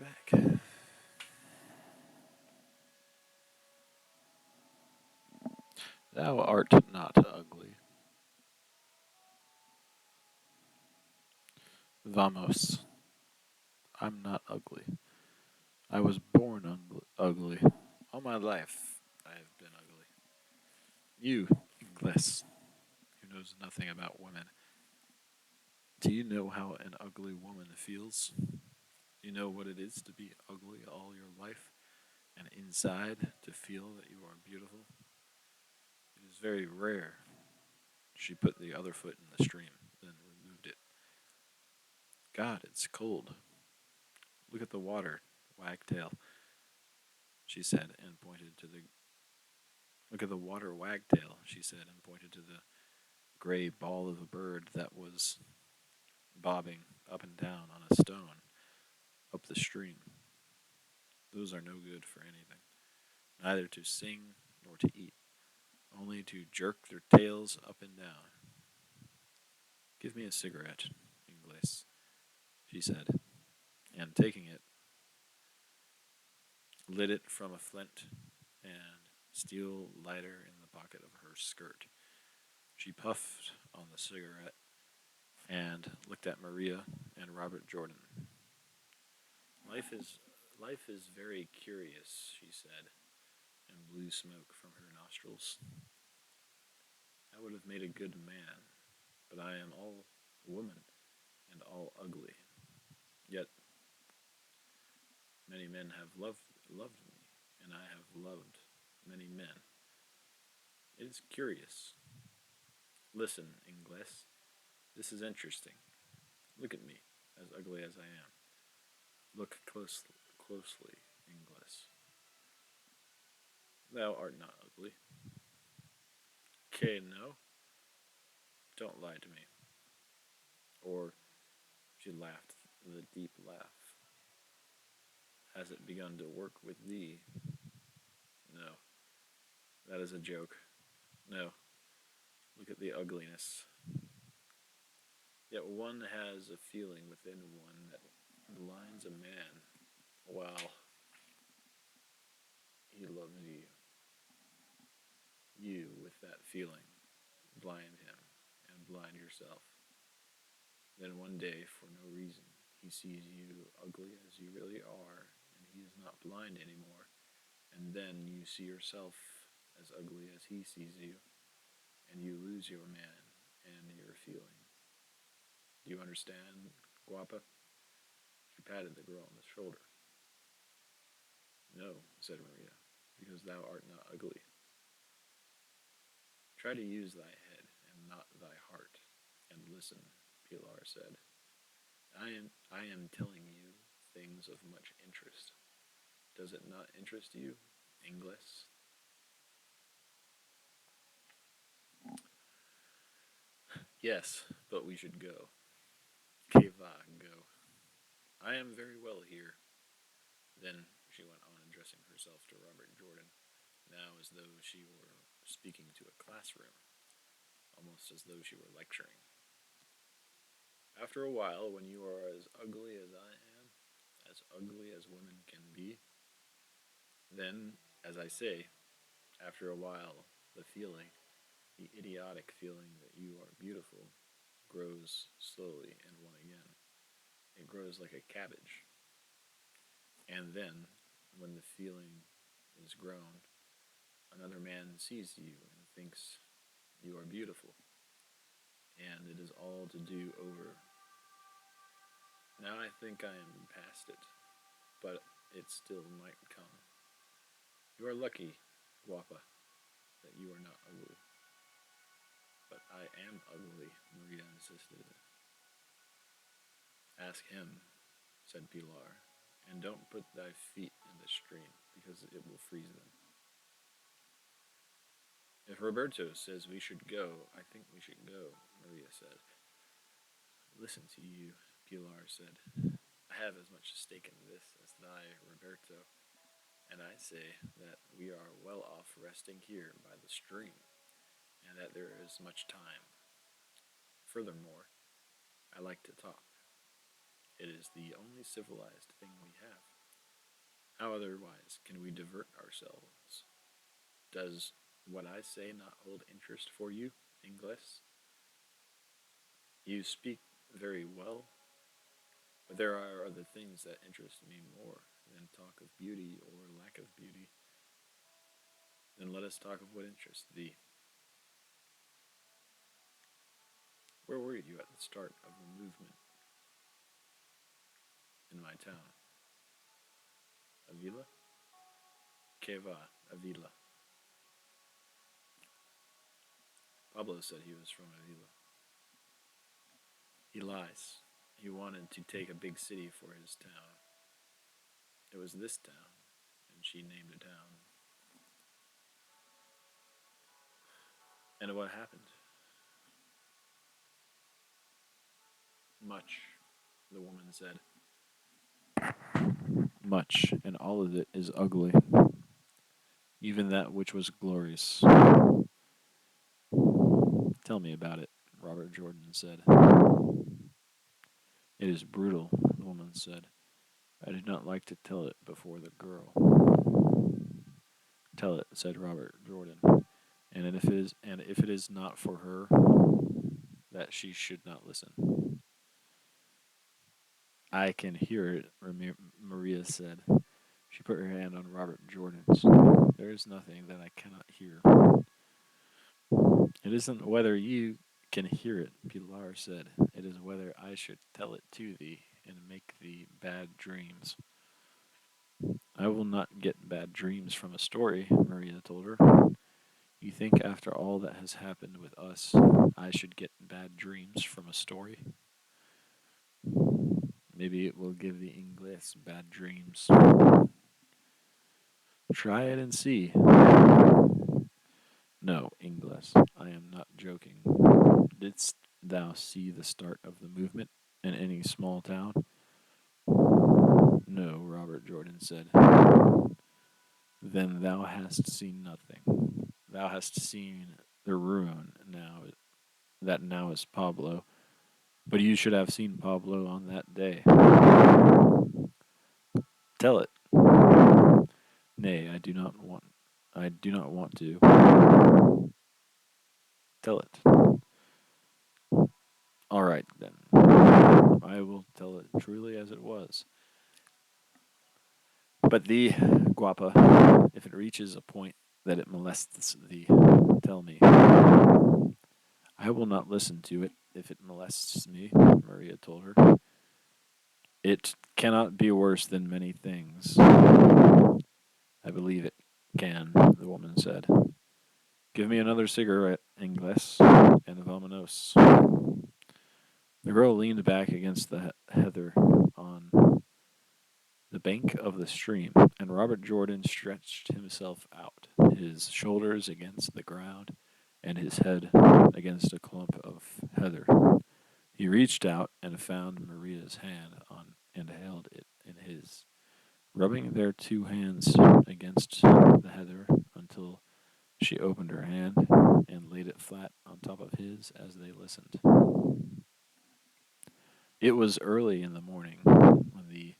back. Thou art not ugly. Vamos. I'm not ugly. I was born ugly. All my life, I have been ugly. You, Inglis, who knows nothing about women, do you know how an ugly woman feels? Do you know what it is to be ugly all your life, and inside to feel that you are beautiful? It is very rare. She put the other foot in the stream, then removed it. God, it's cold. Look at the water, wagtail, she said, and pointed to the. Look at the water, wagtail, she said, and pointed to the gray ball of a bird that was bobbing up and down on a stone up the stream. Those are no good for anything, neither to sing nor to eat, only to jerk their tails up and down. Give me a cigarette, Inglis, she said, and taking it, lit it from a flint and steel lighter in the pocket of her skirt. She puffed on the cigarette and looked at Maria and Robert Jordan. Life is life is very curious, she said, and blew smoke from her nostrils. I would have made a good man, but I am all woman and all ugly. Yet many men have loved me, and I have loved many men. It is curious. Listen, Ingles, this is interesting. Look at me, as ugly as I am. Look closely, Inglis. Thou art not ugly. Que no? Don't lie to me. Or she laughed with a deep laugh. Has it begun to work with thee? No, that is a joke. No, look at the ugliness. Yet one has a feeling within one that blinds a man while he loves you. You, with that feeling, blind him and blind yourself. Then one day, for no reason, he sees you ugly as you really are, and he is not blind anymore. And then you see yourself as ugly as he sees you, and you lose your man and your feeling. Do you understand, Guapa? She patted the girl on the shoulder. No, said Maria, because thou art not ugly. Try to use thy head and not thy heart, and listen, Pilar said. I am telling you things of much interest. Does it not interest you, Inglis? Yes, but we should go. Que va, go. I am very well here. Then she went on addressing herself to Robert Jordan, now as though she were speaking to a classroom, almost as though she were lecturing. After a while, when you are as ugly as I am, as ugly as women can be, then, as I say, after a while, the feeling, the idiotic feeling that you are beautiful, grows slowly in one again. It grows like a cabbage. And then, when the feeling is grown, another man sees you and thinks you are beautiful, and it is all to do over. Now I think I am past it, but it still might come. You are lucky, Guapa, that you are not ugly. But I am ugly, Maria insisted. Ask him, said Pilar, and don't put thy feet in the stream, because it will freeze them. If Roberto says we should go, I think we should go, Maria said. Listen to you, Pilar said. I have as much stake in this as thy, Roberto, and I say that we are well off resting here by the stream, and that there is much time. Furthermore, I like to talk. It is the only civilized thing we have. How otherwise can we divert ourselves? Does what I say not hold interest for you, Inglis? You speak very well, but there are other things that interest me more than talk of beauty or lack of beauty. Then let us talk of what interests thee. Where were you at the start of the movement in my town? Avila? Que va, Avila. Pablo said he was from Avila. He lies. He wanted to take a big city for his town. It was this town, and she named a town. And what happened? Much, the woman said. Much, and all of it is ugly, even that which was glorious. Tell me about it, Robert Jordan said. It is brutal, the woman said. I did not like to tell it before the girl. Tell it, said Robert Jordan. And if it is not for her, that she should not listen. I can hear it, Maria said. She put her hand on Robert Jordan's. There is nothing that I cannot hear. It isn't whether you can hear it, Pilar said. It is whether I should tell it to thee and make thee bad dreams. I will not get bad dreams from a story, Maria told her. You think after all that has happened with us, I should get bad dreams from a story? Maybe it will give the Ingles bad dreams. Try it and see. No, Ingles, I am not joking. Didst thou see the start of the movement in any small town? No, Robert Jordan said. Then thou hast seen nothing. Thou hast seen the ruin that now is Pablo. But you should have seen Pablo on that day. Tell it. Nay, I do not want. I do not want to. Tell it. All right then. I will tell it truly as it was. But thee, Guapa, if it reaches a point that it molests thee, tell me. I will not listen to it if it molests me, Maria told her. It cannot be worse than many things. I believe it can, the woman said. Give me another cigarette, Ingles, and vamonos. The girl leaned back against the heather on the bank of the stream, and Robert Jordan stretched himself out, his shoulders against the ground and his head against a clump of heather. He reached out and found Maria's hand on and held it in his, rubbing their two hands against the heather until she opened her hand and laid it flat on top of his as they listened. It was early in the morning when the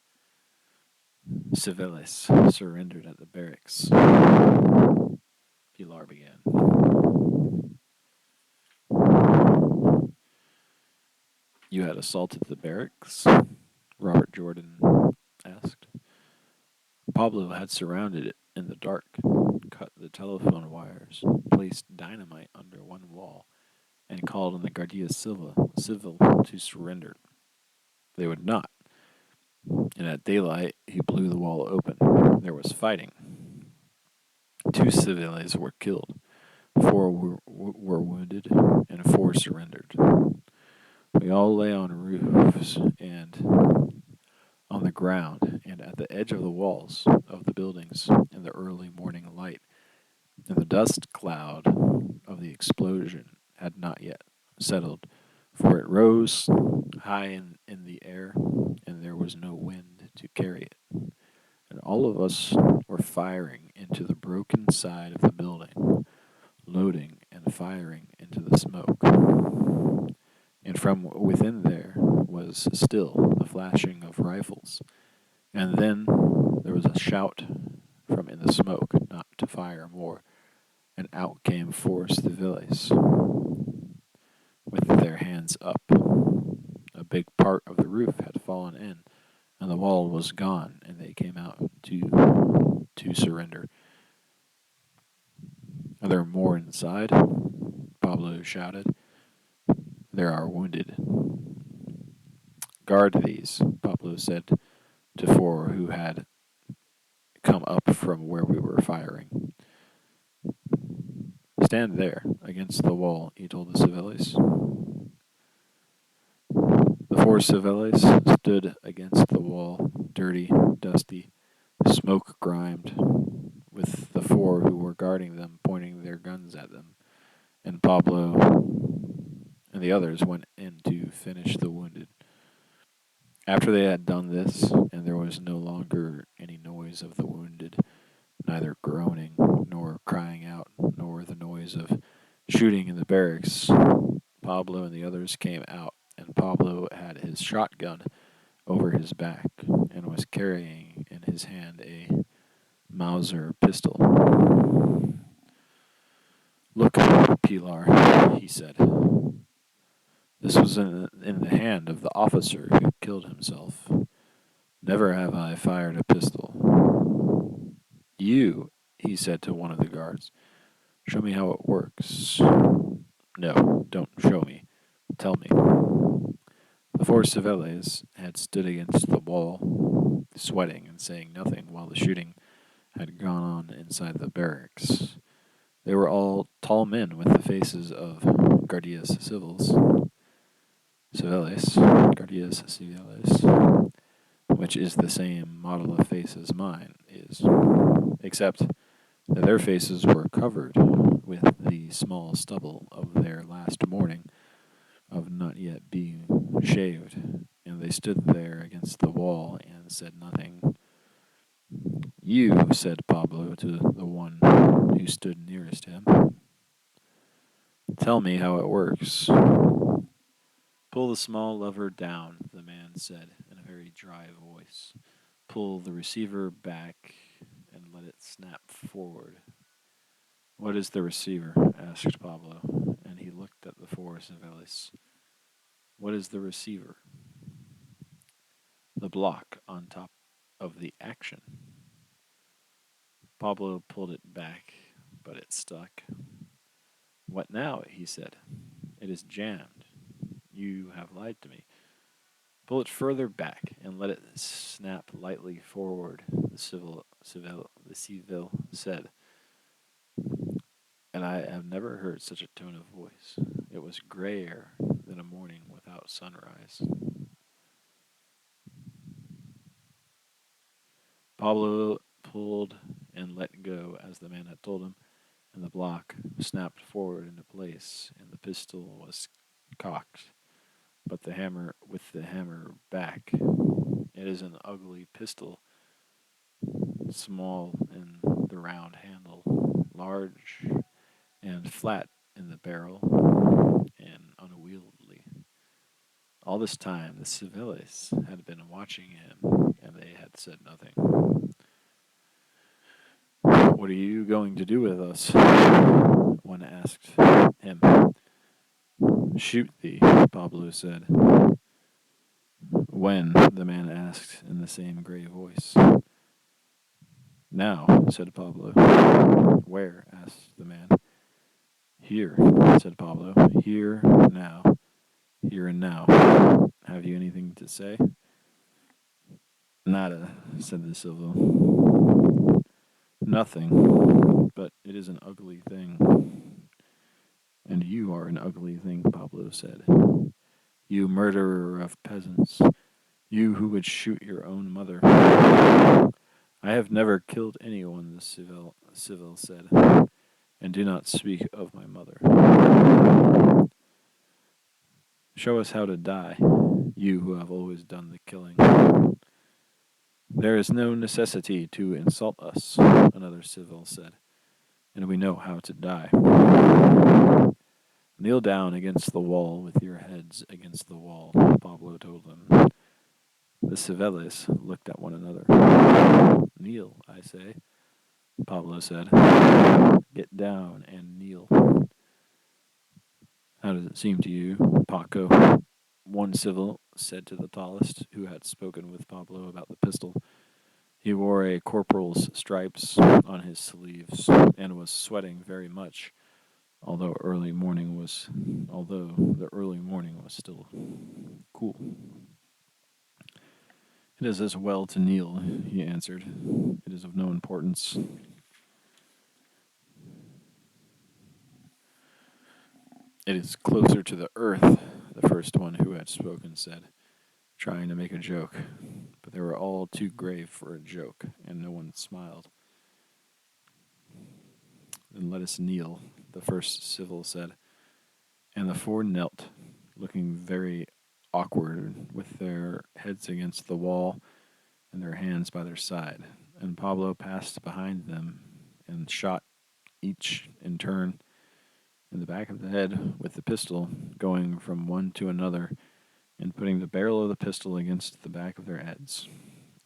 civiles surrendered at the barracks. Pilar began. You had assaulted the barracks? Robert Jordan asked. Pablo had surrounded it in the dark, cut the telephone wires, placed dynamite under one wall, and called on the Guardia Civil to surrender. They would not, and at daylight he blew the wall open. There was fighting. 2 civilians were killed, 4 were wounded, and 4 surrendered. We all lay on roofs and on the ground and at the edge of the walls of the buildings in the early morning light, and the dust cloud of the explosion had not yet settled, for it rose high in the air, and there was no wind to carry it. And all of us were firing into the broken side of the building, loading and firing into the smoke. And from within there was still the flashing of rifles, and then there was a shout from in the smoke not to fire more, and out came four civiles with their hands up. A big part of the roof had fallen in, and the wall was gone, and they came out to surrender. Are there more inside? Pablo shouted. There are wounded. Guard these, Pablo said to four who had come up from where we were firing. Stand there, against the wall, he told the civiles. The four civiles stood against the wall, dirty, dusty, smoke-grimed, with the four who were guarding them pointing their guns at them, and Pablo and the others went in to finish the wounded. After they had done this, and there was no longer any noise of the wounded, neither groaning, nor crying out, nor the noise of shooting in the barracks, Pablo and the others came out, and Pablo had his shotgun over his back and was carrying in his hand a Mauser pistol. Look, Pilar, he said. This was in the hand of the officer who killed himself. Never have I fired a pistol. You, he said to one of the guards, show me how it works. No, don't show me. Tell me. The four civiles had stood against the wall, sweating and saying nothing while the shooting had gone on inside the barracks. They were all tall men with the faces of guardias civiles, which is the same model of face as mine is, except that their faces were covered with the small stubble of their last morning of not yet being shaved, and they stood there against the wall and said nothing. You, said Pablo to the one who stood nearest him, tell me how it works. Pull the small lever down, the man said in a very dry voice. Pull the receiver back and let it snap forward. What is the receiver? Asked Pablo, and he looked at the four civiles. What is the receiver? The block on top of the action. Pablo pulled it back, but it stuck. What now? He said. It is jammed. You have lied to me. Pull it further back and let it snap lightly forward, the civil said. And I have never heard such a tone of voice. It was grayer than a morning without sunrise. Pablo pulled and let go as the man had told him, and the block snapped forward into place, and the pistol was cocked, but the hammer back. It is an ugly pistol, small in the round handle, large and flat in the barrel, and unwieldy. All this time, the civiles had been watching him, and they had said nothing. What are you going to do with us? One asked him. Shoot thee, Pablo said. When? The man asked in the same grave voice. Now, said Pablo. Where? Asked the man. Here, said Pablo. Here, now. Here and now. Have you anything to say? Nada, said the civil. Nothing, but it is an ugly thing. And you are an ugly thing, Pablo said. You murderer of peasants. You who would shoot your own mother. I have never killed anyone, the civil said, and do not speak of my mother. Show us how to die, you who have always done the killing. There is no necessity to insult us, another civil said, and we know how to die. Kneel down against the wall with your heads against the wall, Pablo told them. The civiles looked at one another. Kneel, I say, Pablo said. Get down and kneel. How does it seem to you, Paco? One civil said to the tallest, who had spoken with Pablo about the pistol. He wore a corporal's stripes on his sleeves and was sweating very much, although the early morning was still cool. It is as well to kneel, he answered. It is of no importance. It is closer to the earth, the first one who had spoken said, trying to make a joke. But they were all too grave for a joke, and no one smiled. Then let us kneel, the first civil said, and the four knelt, looking very awkward, with their heads against the wall and their hands by their side. And Pablo passed behind them and shot each in turn in the back of the head with the pistol, going from one to another and putting the barrel of the pistol against the back of their heads,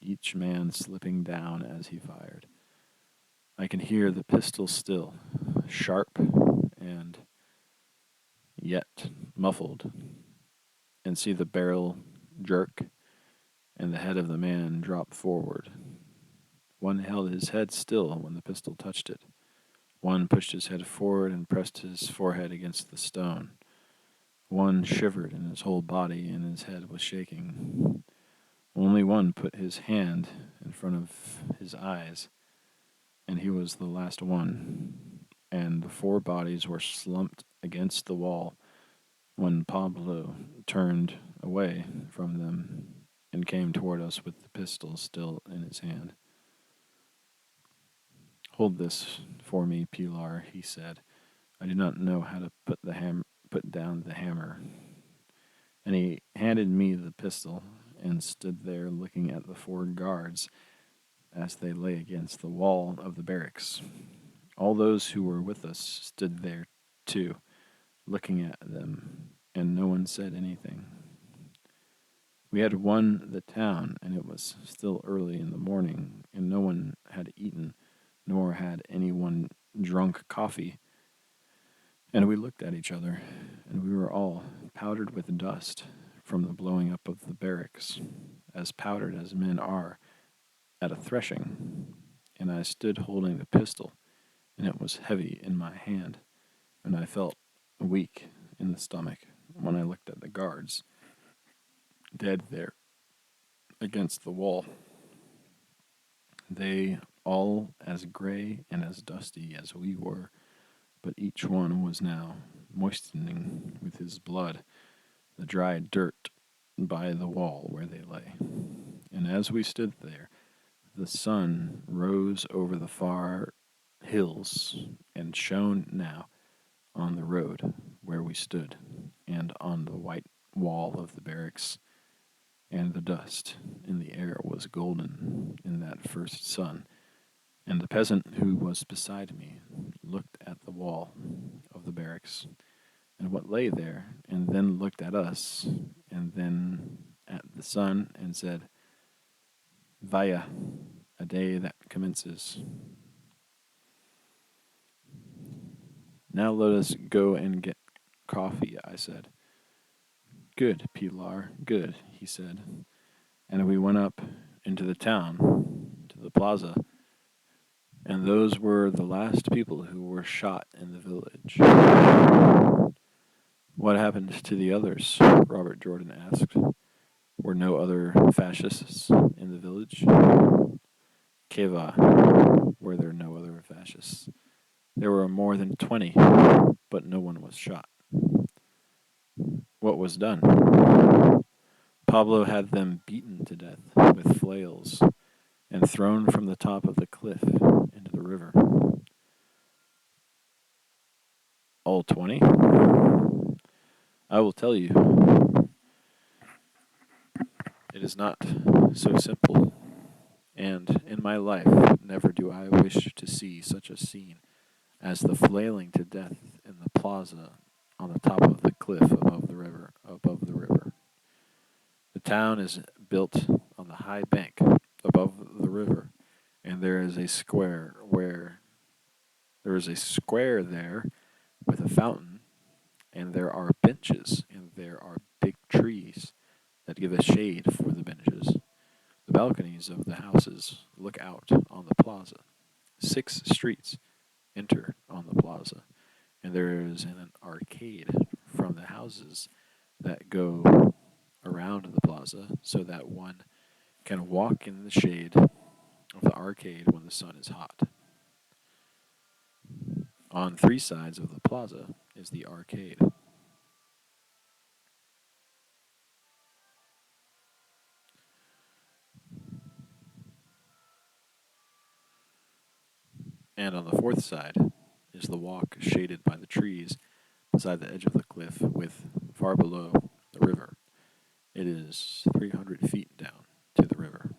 each man slipping down as he fired. I can hear the pistol still, sharp and yet muffled, and see the barrel jerk and the head of the man drop forward. One held his head still when the pistol touched it. One pushed his head forward and pressed his forehead against the stone. One shivered in his whole body and his head was shaking. Only one put his hand in front of his eyes, and he was the last one. And the four bodies were slumped against the wall when Pablo turned away from them and came toward us with the pistol still in his hand. Hold this for me, Pilar, he said. I do not know how to put down the hammer. And he handed me the pistol and stood there looking at the four guards as they lay against the wall of the barracks. All those who were with us stood there too, looking at them, and no one said anything. We had won the town, and it was still early in the morning, and no one had eaten, nor had anyone drunk coffee. And we looked at each other, and we were all powdered with dust from the blowing up of the barracks, as powdered as men are at a threshing. And I stood holding the pistol, and it was heavy in my hand, and I felt weak in the stomach when I looked at the guards, dead there against the wall. They all as gray and as dusty as we were, but each one was now moistening with his blood the dry dirt by the wall where they lay. And as we stood there, the sun rose over the far hills and shone now on the road where we stood, and on the white wall of the barracks, and the dust in the air was golden in that first sun. And the peasant who was beside me looked at the wall of the barracks and what lay there, and then looked at us, and then at the sun, and said, Vaya, a day that commences. Now let us go and get coffee, I said. Good, Pilar, good, he said. And we went up into the town, to the plaza, and those were the last people who were shot in the village. What happened to the others? Robert Jordan asked. Were no other fascists in the village? Keva, were there no other fascists? There were more than 20, but no one was shot. What was done? Pablo had them beaten to death with flails and thrown from the top of the cliff into the river. All 20? I will tell you. It is not so simple, and in my life never do I wish to see such a scene as the flailing to death in the plaza on the top of the cliff above the river. The town is built on the high bank above the river, and there is a square where there is a square there with a fountain, and there are benches, and there are big trees that give a shade for the benches. The balconies of the houses look out on the plaza. 6 streets enter on the plaza, and there is an arcade from the houses that go around the plaza so that one can walk in the shade of the arcade when the sun is hot. On 3 sides of the plaza is the arcade, and on the fourth side is the walk shaded by the trees beside the edge of the cliff with, far below, the river. It is 300 feet down to the river.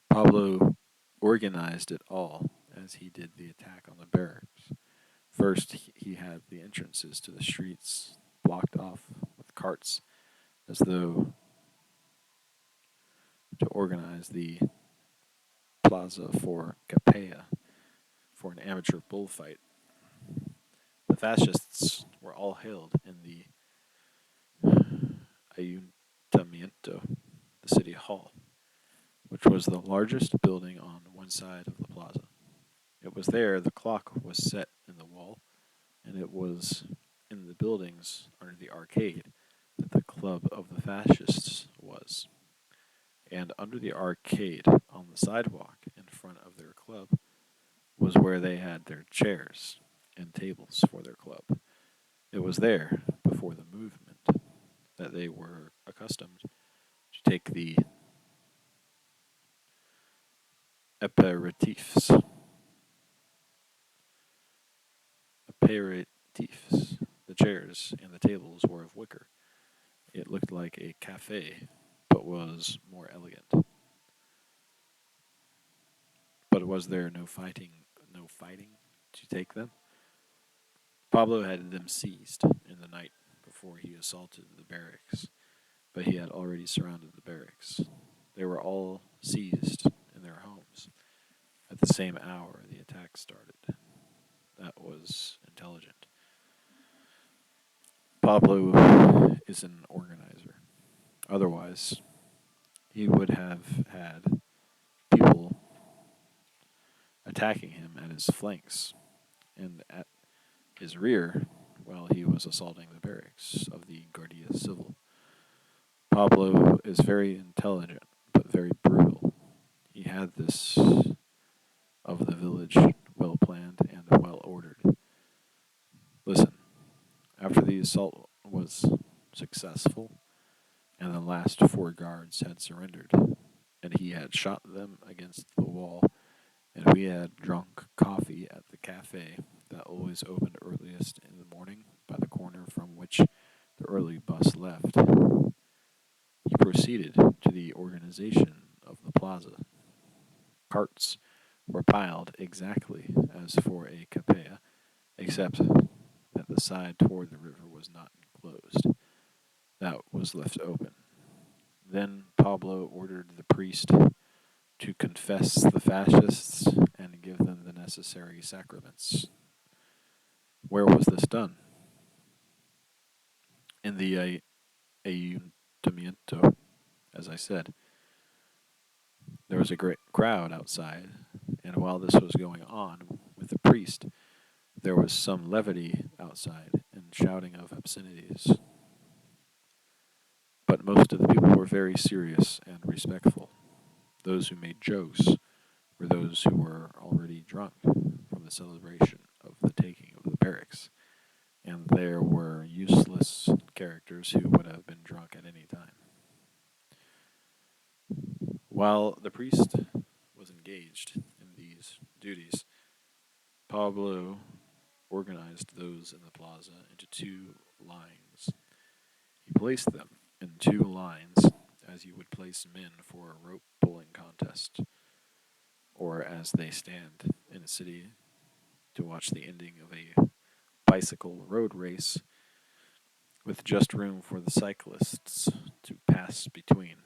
Pablo organized it all as he did the attack on the barracks. First, he had the entrances to the streets blocked off with carts as though to organize the plaza for Capella for an amateur bullfight. The fascists were all held in the Ayuntamiento, the city hall, which was the largest building on one side of the plaza. It was there the clock was set in the wall, and it was in the buildings under the arcade that the club of the fascists was. And under the arcade, on the sidewalk in front of their club, was where they had their chairs and tables for their club. It was there, before the movement, that they were accustomed to take the aperitifs. Aperitifs. The chairs and the tables were of wicker. It looked like a cafe, but was more elegant. But was there no fighting to take them? Pablo had them seized in the night before he assaulted the barracks, but he had already surrounded the barracks. They were all seized in their homes. At the same hour, the attack started. That was intelligent. Pablo is an organizer. Otherwise, he would have had people attacking him at his flanks and at his rear while he was assaulting the barracks of the Guardia Civil. Pablo is very intelligent, but very brutal. He had this of the village well planned and well ordered. Listen, after the assault was successful, and the last 4 guards had surrendered, and he had shot them against the wall, and we had drunk coffee at the cafe that always opened earliest in the morning by the corner from which the early bus left, he proceeded to the organization of the plaza. Carts were piled exactly as for a capella, except that the side toward the river was not enclosed. That was left open. Then Pablo ordered the priest to confess the fascists and give them the necessary sacraments. Where was this done? In the Ayuntamiento, as I said. There was a great crowd outside, and while this was going on with the priest, there was some levity outside and shouting of obscenities. But most of the people were very serious and respectful. Those who made jokes were those who were already drunk from the celebration of the taking of the barracks, and there were useless characters who would have been drunk at any time. While the priest was engaged in these duties, Pablo organized those in the plaza into 2 lines. He placed them in 2 lines as you would place men for a rope pulling contest, or as they stand in a city to watch the ending of a bicycle road race with just room for the cyclists to pass between,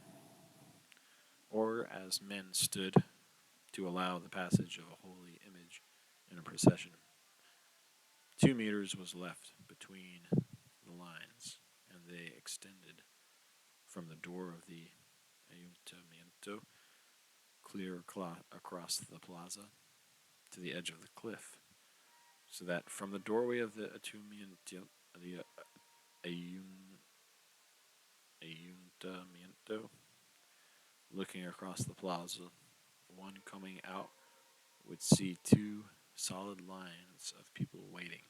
or as men stood to allow the passage of a holy image in a procession. 2 meters was left between the lines, and they extended from the door of the ayuntamiento clear across the plaza to the edge of the cliff, so that from the doorway of the ayuntamiento, looking across the plaza, one coming out would see two solid lines of people waiting.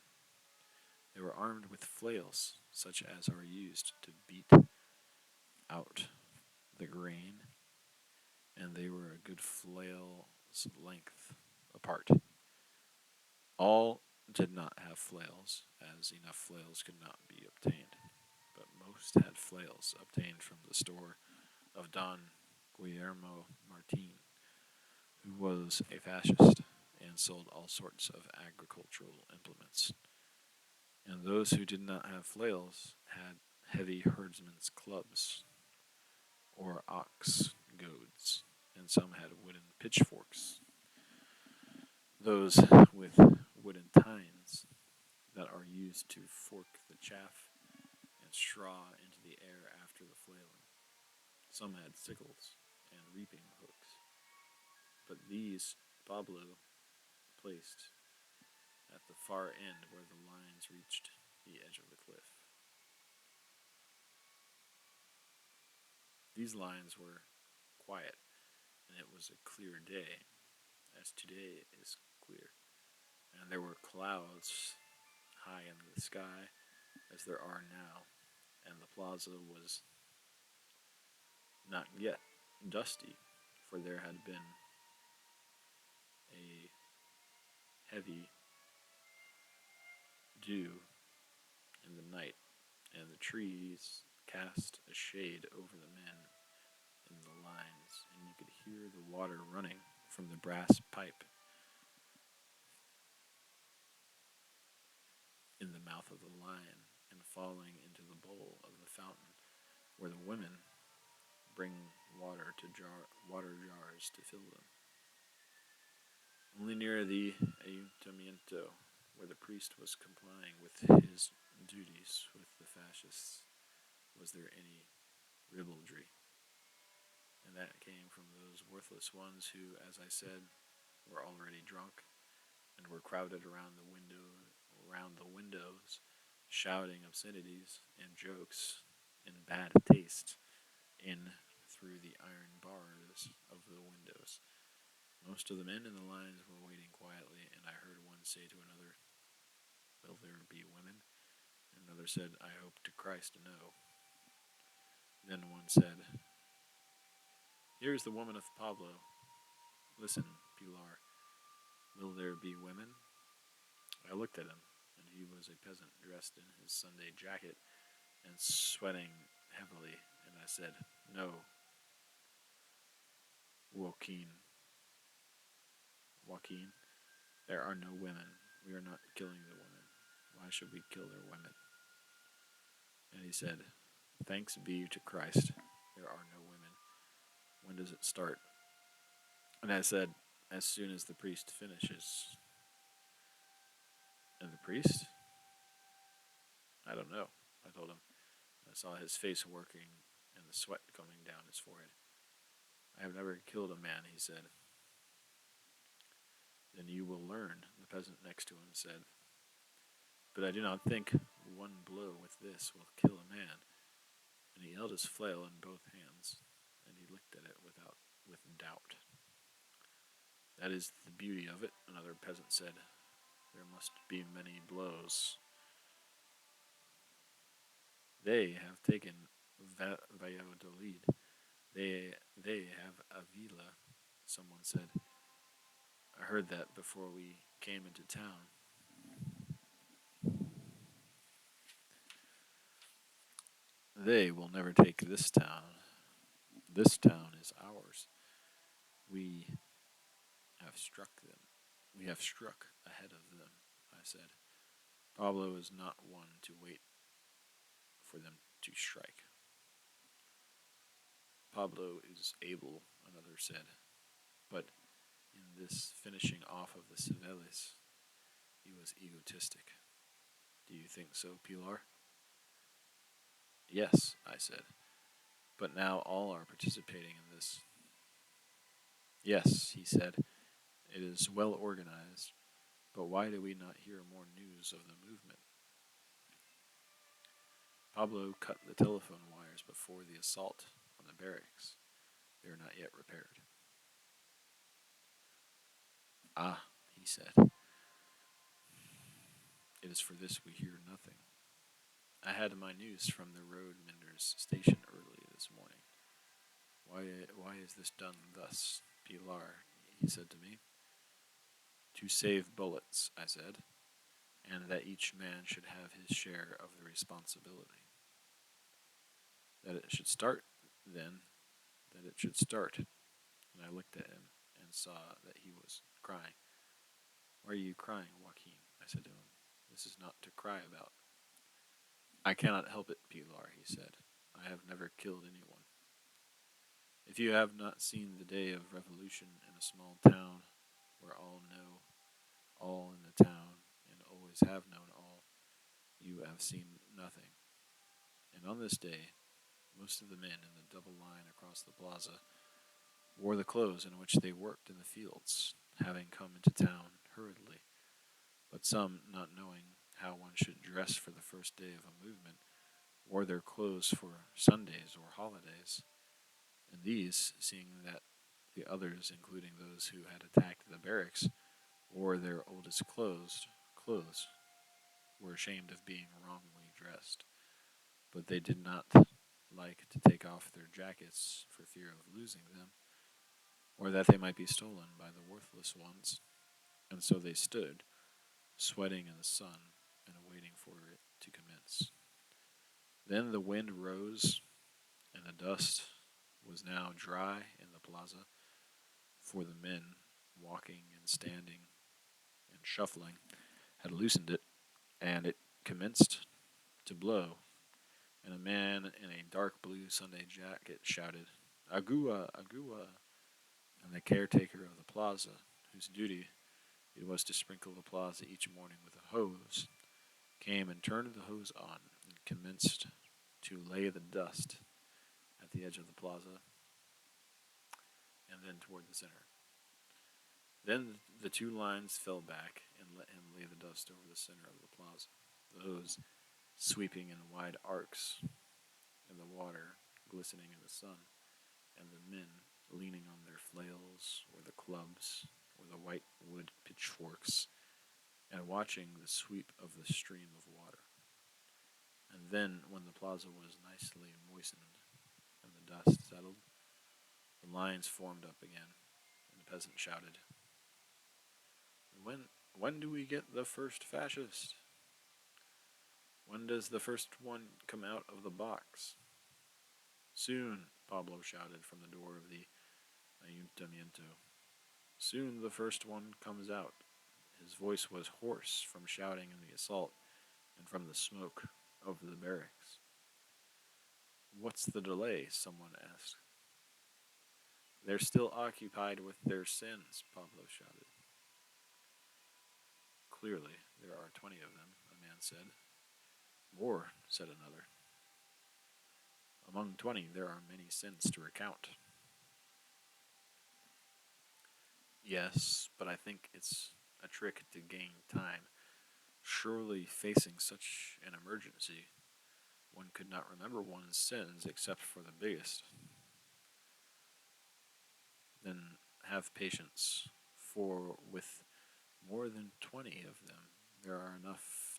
They were armed with flails, such as are used to beat out the grain, and they were a good flail's length apart. All did not have flails, as enough flails could not be obtained, but most had flails obtained from the store of Don Guillermo Martin, who was a fascist and sold all sorts of agricultural implements. And those who did not have flails had heavy herdsmen's clubs or ox goads, and some had wooden pitchforks. Those with wooden tines that are used to fork the chaff and straw into the air after the flailing. Some had sickles and reaping hooks, but these Pablo placed at the far end where the lines reached the edge of the cliff. These lines were quiet, and it was a clear day, as today is clear, and there were clouds high in the sky, as there are now, and the plaza was not yet dusty, for there had been a heavy dew in the night, and the trees cast a shade over the men in the lines, and you could hear the water running from the brass pipe in the mouth of the lion and falling into the bowl of the fountain where the women bring water jars to fill them. Only near the ayuntamiento, where the priest was complying with his duties with the fascists, was there any ribaldry. And that came from those worthless ones who, as I said, were already drunk and were crowded around the windows, shouting obscenities and jokes in bad taste in through the iron bars of the windows. Most of the men in the lines were waiting quietly, and I heard one say to another, "Will there be women?" And another said, "I hope to Christ no." Then one said, "Here is the woman of Pablo. Listen, Pilar, will there be women?" I looked at him, and he was a peasant dressed in his Sunday jacket and sweating heavily, and I said, "No, Joaquin, there are no women. We are not killing the women. Why should we kill their women?" And he said, "Thanks be to Christ, there are no women. When does it start?" And I said, "As soon as the priest finishes." "And the priest?" "I don't know," I told him. I saw his face working and the sweat coming down his forehead. "I have never killed a man," he said. "Then you will learn," the peasant next to him said. "But I do not think one blow with this will kill a man." And he held his flail in both hands, and he looked at it with doubt. "That is the beauty of it," another peasant said. "There must be many blows." "They have taken Valladolid. They have Avila," someone said. "I heard that before we came into town." "They will never take this town. This town is ours. We have struck them. We have struck ahead of them," I said. "Pablo is not one to wait for them to strike." "Pablo is able," another said, "but in this finishing off of the Civilis, he was egotistic. Do you think so, Pilar? Yes, I said. But now all are participating in this. Yes, he said. It is well organized. But why do we not hear more news of the movement? Pablo cut the telephone wires before the assault on the barracks. They are not yet repaired. Ah, he said. It is for this we hear nothing. I had my news from the road mender's station early this morning. Why is this done thus, Pilar? He said to me. To save bullets, I said, and that each man should have his share of the responsibility. That it should start, then, that it should start. And I looked at him and saw that he was crying. Why are you crying, Joaquin? I said to him. This is not to cry about. I cannot help it, Pilar, he said. I have never killed anyone. If you have not seen the day of revolution in a small town where all know all in the town and always have known all, you have seen nothing. And on this day, most of the men in the double line across the plaza wore the clothes in which they worked in the fields, having come into town hurriedly. But some, not knowing how one should dress for the first day of a movement, wore their clothes for Sundays or holidays. And these, seeing that the others, including those who had attacked the barracks, wore their oldest clothes, were ashamed of being wrongly dressed. But they did not like to take off their jackets for fear of losing them, or that they might be stolen by the worthless ones. And so they stood, sweating in the sun and waiting for it to commence. Then the wind rose, and the dust was now dry in the plaza, for the men, walking and standing and shuffling, had loosened it, and it commenced to blow, and a man in a dark blue Sunday jacket shouted, Agua, Agua, and the caretaker of the plaza, whose duty it was to sprinkle the plaza each morning with a hose, came and turned the hose on and commenced to lay the dust at the edge of the plaza and then toward the center. Then the two lines fell back and let him lay the dust over the center of the plaza, the hose sweeping in wide arcs, and the water glistening in the sun, and the men leaning on their flails or the clubs or the white wood pitchforks and watching the sweep of the stream of water. And then, when the plaza was nicely moistened and the dust settled, the lines formed up again, and the peasant shouted, when do we get the first fascist? When does the first one come out of the box? Soon, Pablo shouted from the door of the ayuntamiento. Soon the first one comes out. His voice was hoarse from shouting in the assault and from the smoke over the barracks. What's the delay? Someone asked. They're still occupied with their sins, Pablo shouted. Clearly, there are 20 of them, a man said. More, said another. Among 20, there are many sins to recount. Yes, but I think it's a trick to gain time. Surely, facing such an emergency, one could not remember one's sins except for the biggest. Then have patience, for with more than 20 of them, there are enough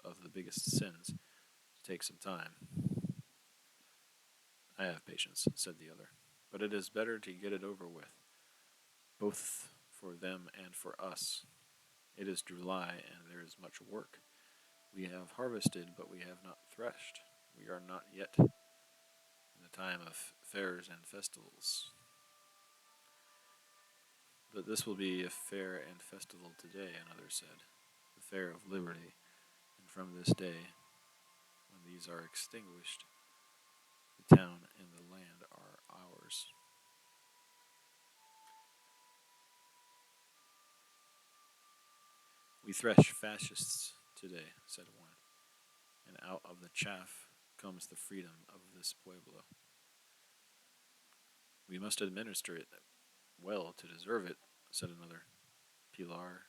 of the biggest sins to take some time. I have patience, said the other, but it is better to get it over with, both for them and for us. It is July, and there is much work. We have harvested, but we have not threshed. We are not yet in the time of fairs and festivals. But this will be a fair and festival today, another said, the fair of liberty, and from this day, when these are extinguished, the town and the land are ours. thresh fascists today, said one, and out of the chaff comes the freedom of this pueblo. We must administer it well to deserve it, said another. Pilar,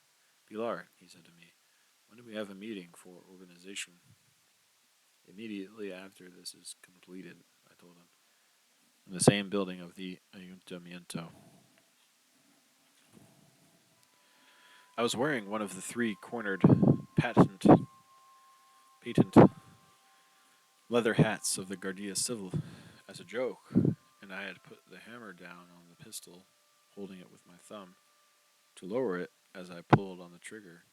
Pilar, he said to me, when do we have a meeting for organization? Immediately after this is completed, I told him, in the same building of the ayuntamiento. I was wearing one of the three-cornered patent patent leather hats of the Guardia Civil as a joke, and I had put the hammer down on the pistol, holding it with my thumb, to lower it as I pulled on the trigger,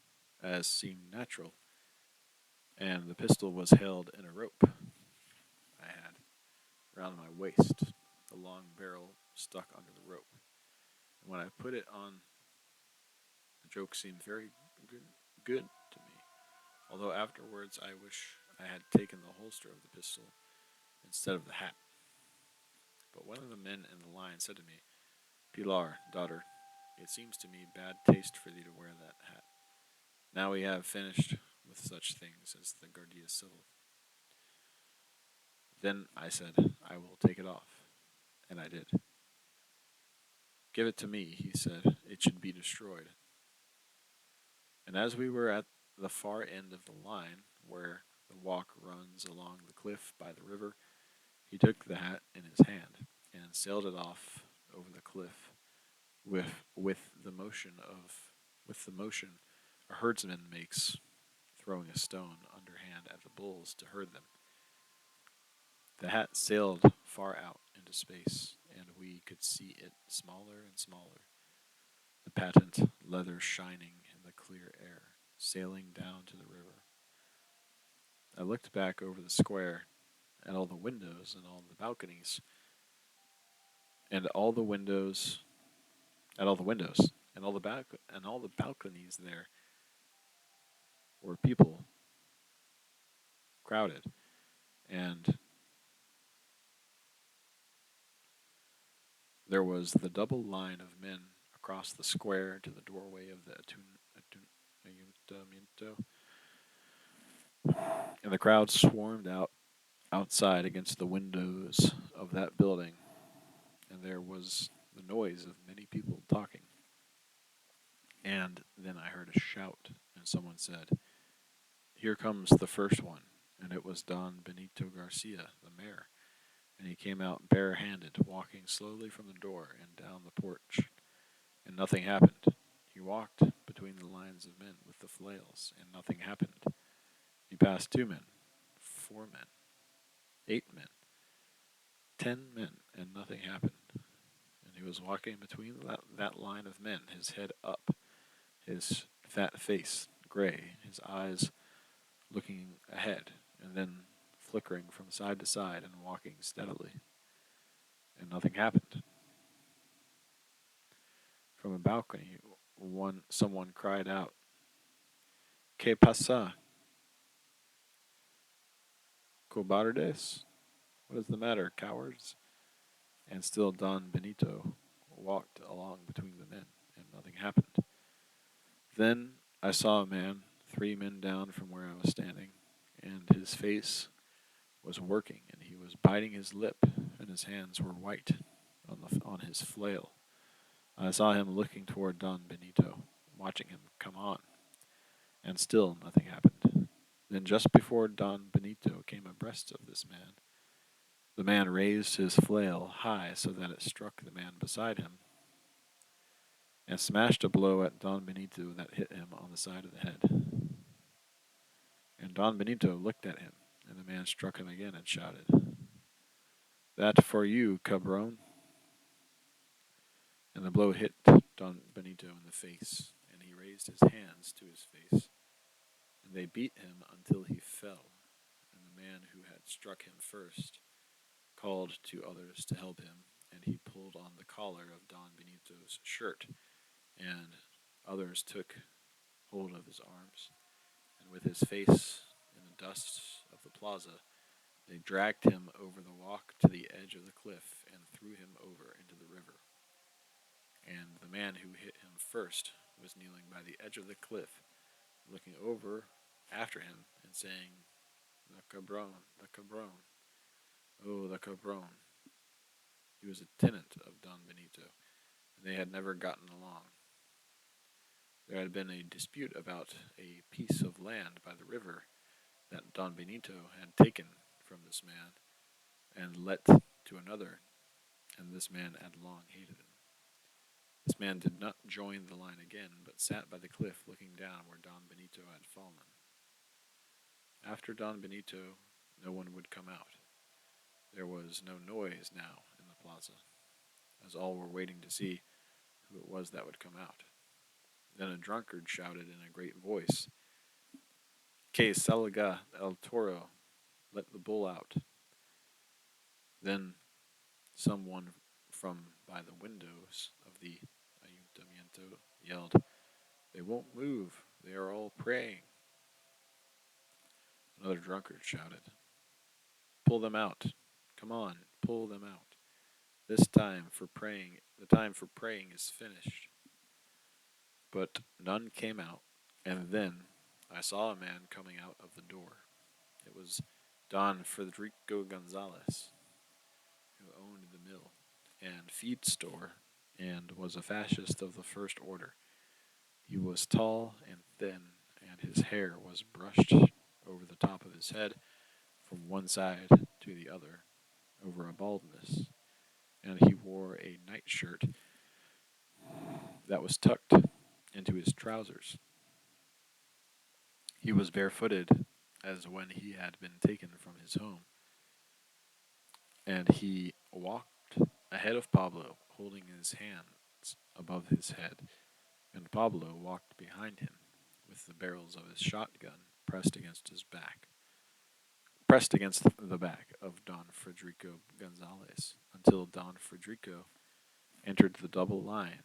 as seemed natural, and the pistol was held in a rope I had round my waist, the long barrel stuck under the rope. And when I put it on, the joke seemed very good to me, although afterwards I wish I had taken the holster of the pistol instead of the hat. But one of the men in the line said to me, Pilar, daughter, it seems to me bad taste for thee to wear that hat. Now we have finished with such things as the Guardia Civil. Then I said, I will take it off. And I did. Give it to me, he said. It should be destroyed. And as we were at the far end of the line, where the walk runs along the cliff by the river, he took the hat in his hand and sailed it off over the cliff with the motion a herdsman makes throwing a stone underhand at the bulls to herd them. The hat sailed far out into space, and we could see it smaller and smaller, the patent leather shining in the clear air, sailing down to the river. I looked back over the square at all the windows and all the balconies, and all the windows, at all the windows, and all the balconies there were people crowded, and there was the double line of men across the square to the doorway of the ayuntamiento, and the crowd swarmed outside against the windows of that building, and there was the noise of many people talking. And then I heard a shout, and someone said, Here comes the first one, and it was Don Benito Garcia, the mayor, and he came out bare-handed, walking slowly from the door and down the porch, and nothing happened. He walked between the lines of men with the flails, and nothing happened. He passed 2 men, 4 men, 8 men, 10 men, and nothing happened. And he was walking between that line of men, his head up, his fat face gray, his eyes looking ahead, and then flickering from side to side and walking steadily. And nothing happened. From a balcony, someone cried out, ¿Qué pasa, cobardes? What is the matter, cowards? And still Don Benito walked along between the men, and nothing happened. Then I saw a man, 3 men down from where I was standing, and his face was working, and he was biting his lip, and his hands were white on his flail. I saw him looking toward Don Benito, watching him come on, and still nothing happened. Then just before Don Benito came abreast of this man, the man raised his flail high so that it struck the man beside him, and smashed a blow at Don Benito that hit him on the side of the head. And Don Benito looked at him, and the man struck him again and shouted, That for you, cabron. And the blow hit Don Benito in the face, and he raised his hands to his face, and they beat him until he fell, and the man who had struck him first called to others to help him, and he pulled on the collar of Don Benito's shirt, and others took hold of his arms, and with his face in the dust of the plaza, they dragged him over the walk to the edge of the cliff and threw him over into the river. And the man who hit him first was kneeling by the edge of the cliff, looking over after him and saying, "The cabron, the cabron, oh, the cabron." He was a tenant of Don Benito, and they had never gotten along. There had been a dispute about a piece of land by the river that Don Benito had taken from this man and let to another, and this man had long hated him. This man did not join the line again, but sat by the cliff looking down where Don Benito had fallen. After Don Benito, no one would come out. There was no noise now in the plaza, as all were waiting to see who it was that would come out. Then a drunkard shouted in a great voice, "Que salga el toro, let the bull out." Then someone from by the windows of the ayuntamiento yelled, "They won't move, they are all praying." Another drunkard shouted, "Pull them out. Come on, pull them out. This time for praying, the time for praying is finished." But none came out, and then I saw a man coming out of the door. It was Don Federico Gonzalez, who owned the mill and feed store and was a fascist of the first order. He was tall and thin, and his hair was brushed over the top of his head from one side to the other over a baldness, and he wore a nightshirt that was tucked into his trousers. He was barefooted, as when he had been taken from his home, and he walked ahead of Pablo, holding his hands above his head, and Pablo walked behind him, with the barrels of his shotgun pressed against the back of Don Federico Gonzalez, until Don Federico entered the double line.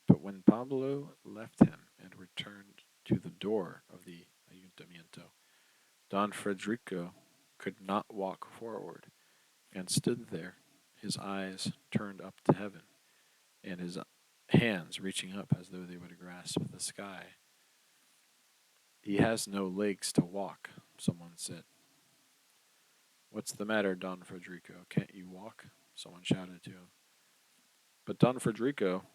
But when Pablo left him and returned to the door of the ayuntamiento, Don Federico could not walk forward, and stood there, his eyes turned up to heaven, and his hands reaching up as though they would grasp the sky. "He has no legs to walk," someone said. "What's the matter, Don Federico? Can't you walk?" someone shouted to him. But Don Federico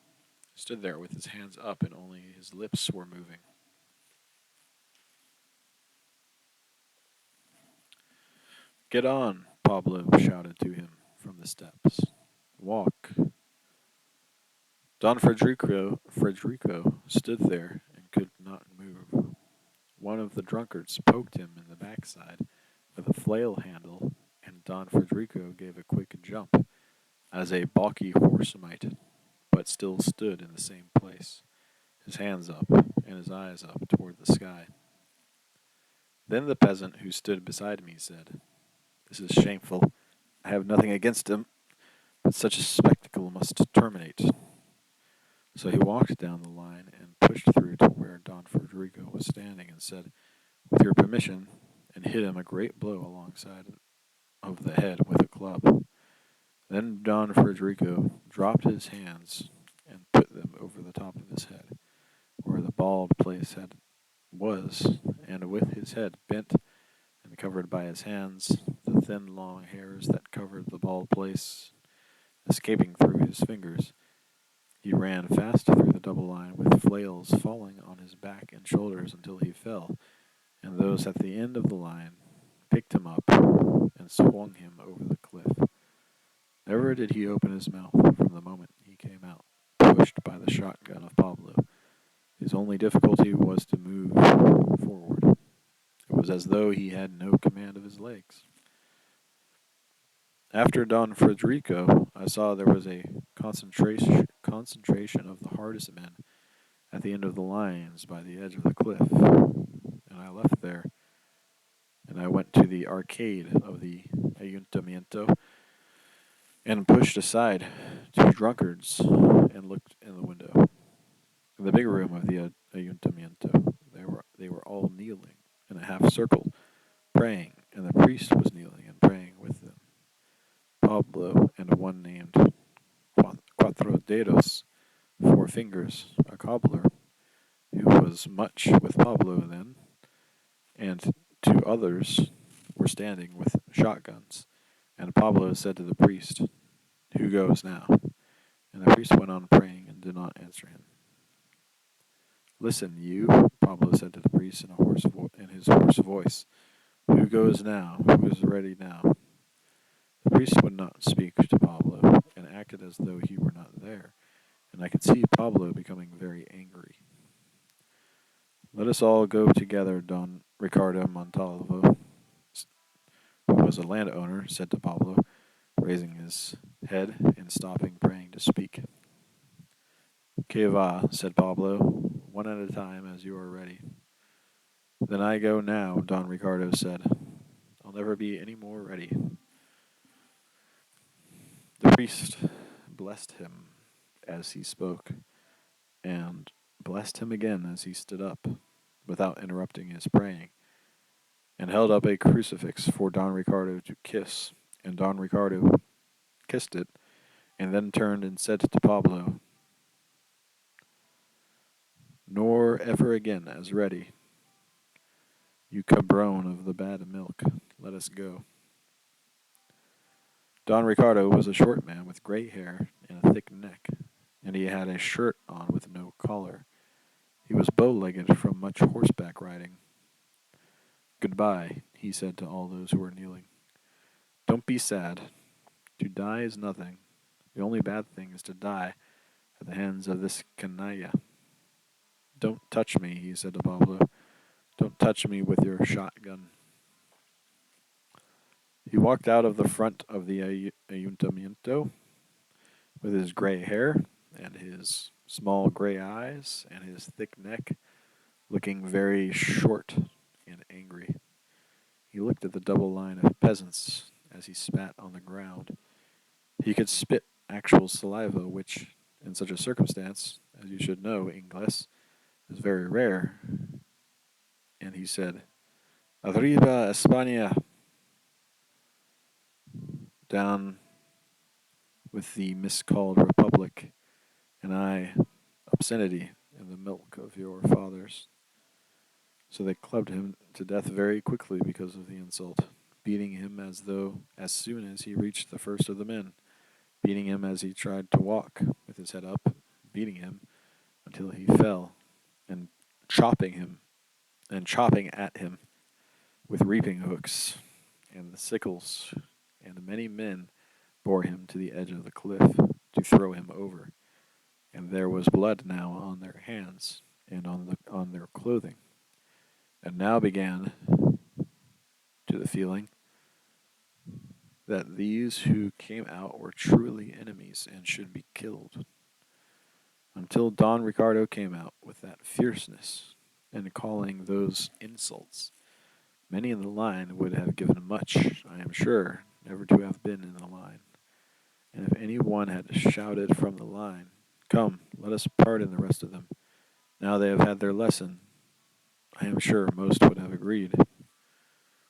stood there with his hands up and only his lips were moving. "Get on," Pablo shouted to him from the steps. "Walk." Don Federico stood there and could not move. One of the drunkards poked him in the backside with a flail handle, and Don Federico gave a quick jump, as a balky horse might, but still stood in the same place, his hands up and his eyes up toward the sky. Then the peasant who stood beside me said, "This is shameful. I have nothing against him, but such a spectacle must terminate." So he walked down the line and pushed through to where Don Federico was standing and said, "With your permission," and hit him a great blow alongside of the head with a club. Then Don Federico dropped his hands and put them over the top of his head, where the bald place was, and with his head bent and covered by his hands, the thin long hairs that covered the bald place escaping through his fingers, he ran fast through the double line with flails falling on his back and shoulders until he fell, and those at the end of the line picked him up and swung him over the cliff. Never did he open his mouth from the moment he came out, pushed by the shotgun of Pablo. His only difficulty was to move forward. It was as though he had no command of his legs. After Don Federico, I saw there was a concentration of the hardest men at the end of the lines by the edge of the cliff, and I left there, and I went to the arcade of the ayuntamiento and pushed aside two drunkards and looked in the window. In the big room of the ayuntamiento, they were all kneeling in a half circle, praying, and the priest was kneeling and praying with them. Pablo and one named Cuatro Dedos, 4 Fingers, a cobbler, who was was much with Pablo then, and two others were standing with shotguns. And Pablo said to the priest, "Who goes now?" And the priest went on praying and did not answer him. "Listen, you," Pablo said to the priest in his hoarse voice. "Who goes now? Who is ready now?" The priest would not speak to Pablo, and acted as though he were not there, and I could see Pablo becoming very angry. "Let us all go together," Don Ricardo Montalvo, who was a landowner, said to Pablo, raising his head and stopping praying to speak. "Que va," said Pablo, "one at a time as you are ready." "Then I go now," Don Ricardo said. "I'll never be any more ready." The priest blessed him as he spoke, and blessed him again as he stood up, without interrupting his praying, and held up a crucifix for Don Ricardo to kiss, and Don Ricardo kissed it, and then turned and said to Pablo, "Nor ever again as ready. You cabron of the bad milk, let us go." Don Ricardo was a short man with gray hair and a thick neck, and he had a shirt on with no collar. He was bow-legged from much horseback riding. "Goodbye," he said to all those who were kneeling. "Don't be sad. To die is nothing. The only bad thing is to die at the hands of this canalla. Don't touch me," he said to Pablo. "Don't touch me with your shotgun." He walked out of the front of the ayuntamiento with his gray hair and his small gray eyes and his thick neck, looking very short and angry. He looked at the double line of peasants as he spat on the ground. He could spit actual saliva, which, in such a circumstance, as you should know, Ingles, is very rare. And he said, "Arriba, España!" Down with the miscalled republic, and I, obscenity in the milk of your fathers. So they clubbed him to death very quickly because of the insult, beating him as soon as he reached the first of the men, beating him as he tried to walk with his head up, beating him until he fell, and chopping at him with reaping hooks and the sickles, and many men bore him to the edge of the cliff to throw him over, and there was blood now on their hands and on their clothing. And now began to the feeling that these who came out were truly enemies and should be killed. Until Don Ricardo came out with that fierceness and calling those insults, many in the line would have given much, I am sure, never to have been in the line. And if any one had shouted from the line, "Come, let us pardon the rest of them. Now they have had their lesson," I am sure most would have agreed.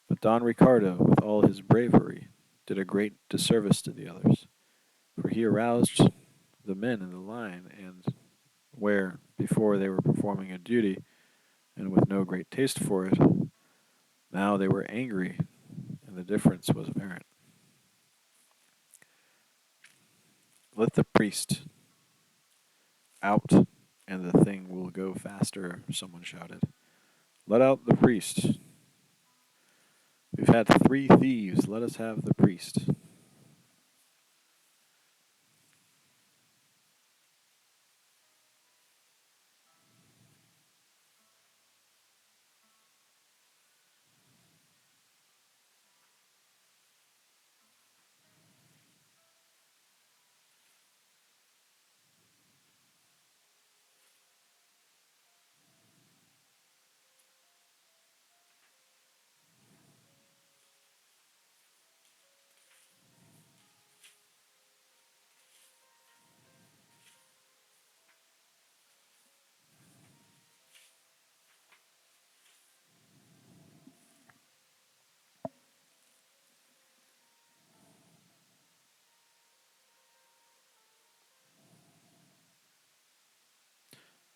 But Don Ricardo, with all his bravery, did a great disservice to the others, for he aroused the men in the line, and where, before they were performing a duty, and with no great taste for it, now they were angry, and the difference was apparent. "Let the priest out, and the thing will go faster," someone shouted. "Let out the priest. We've had 3 thieves, let us have the priest."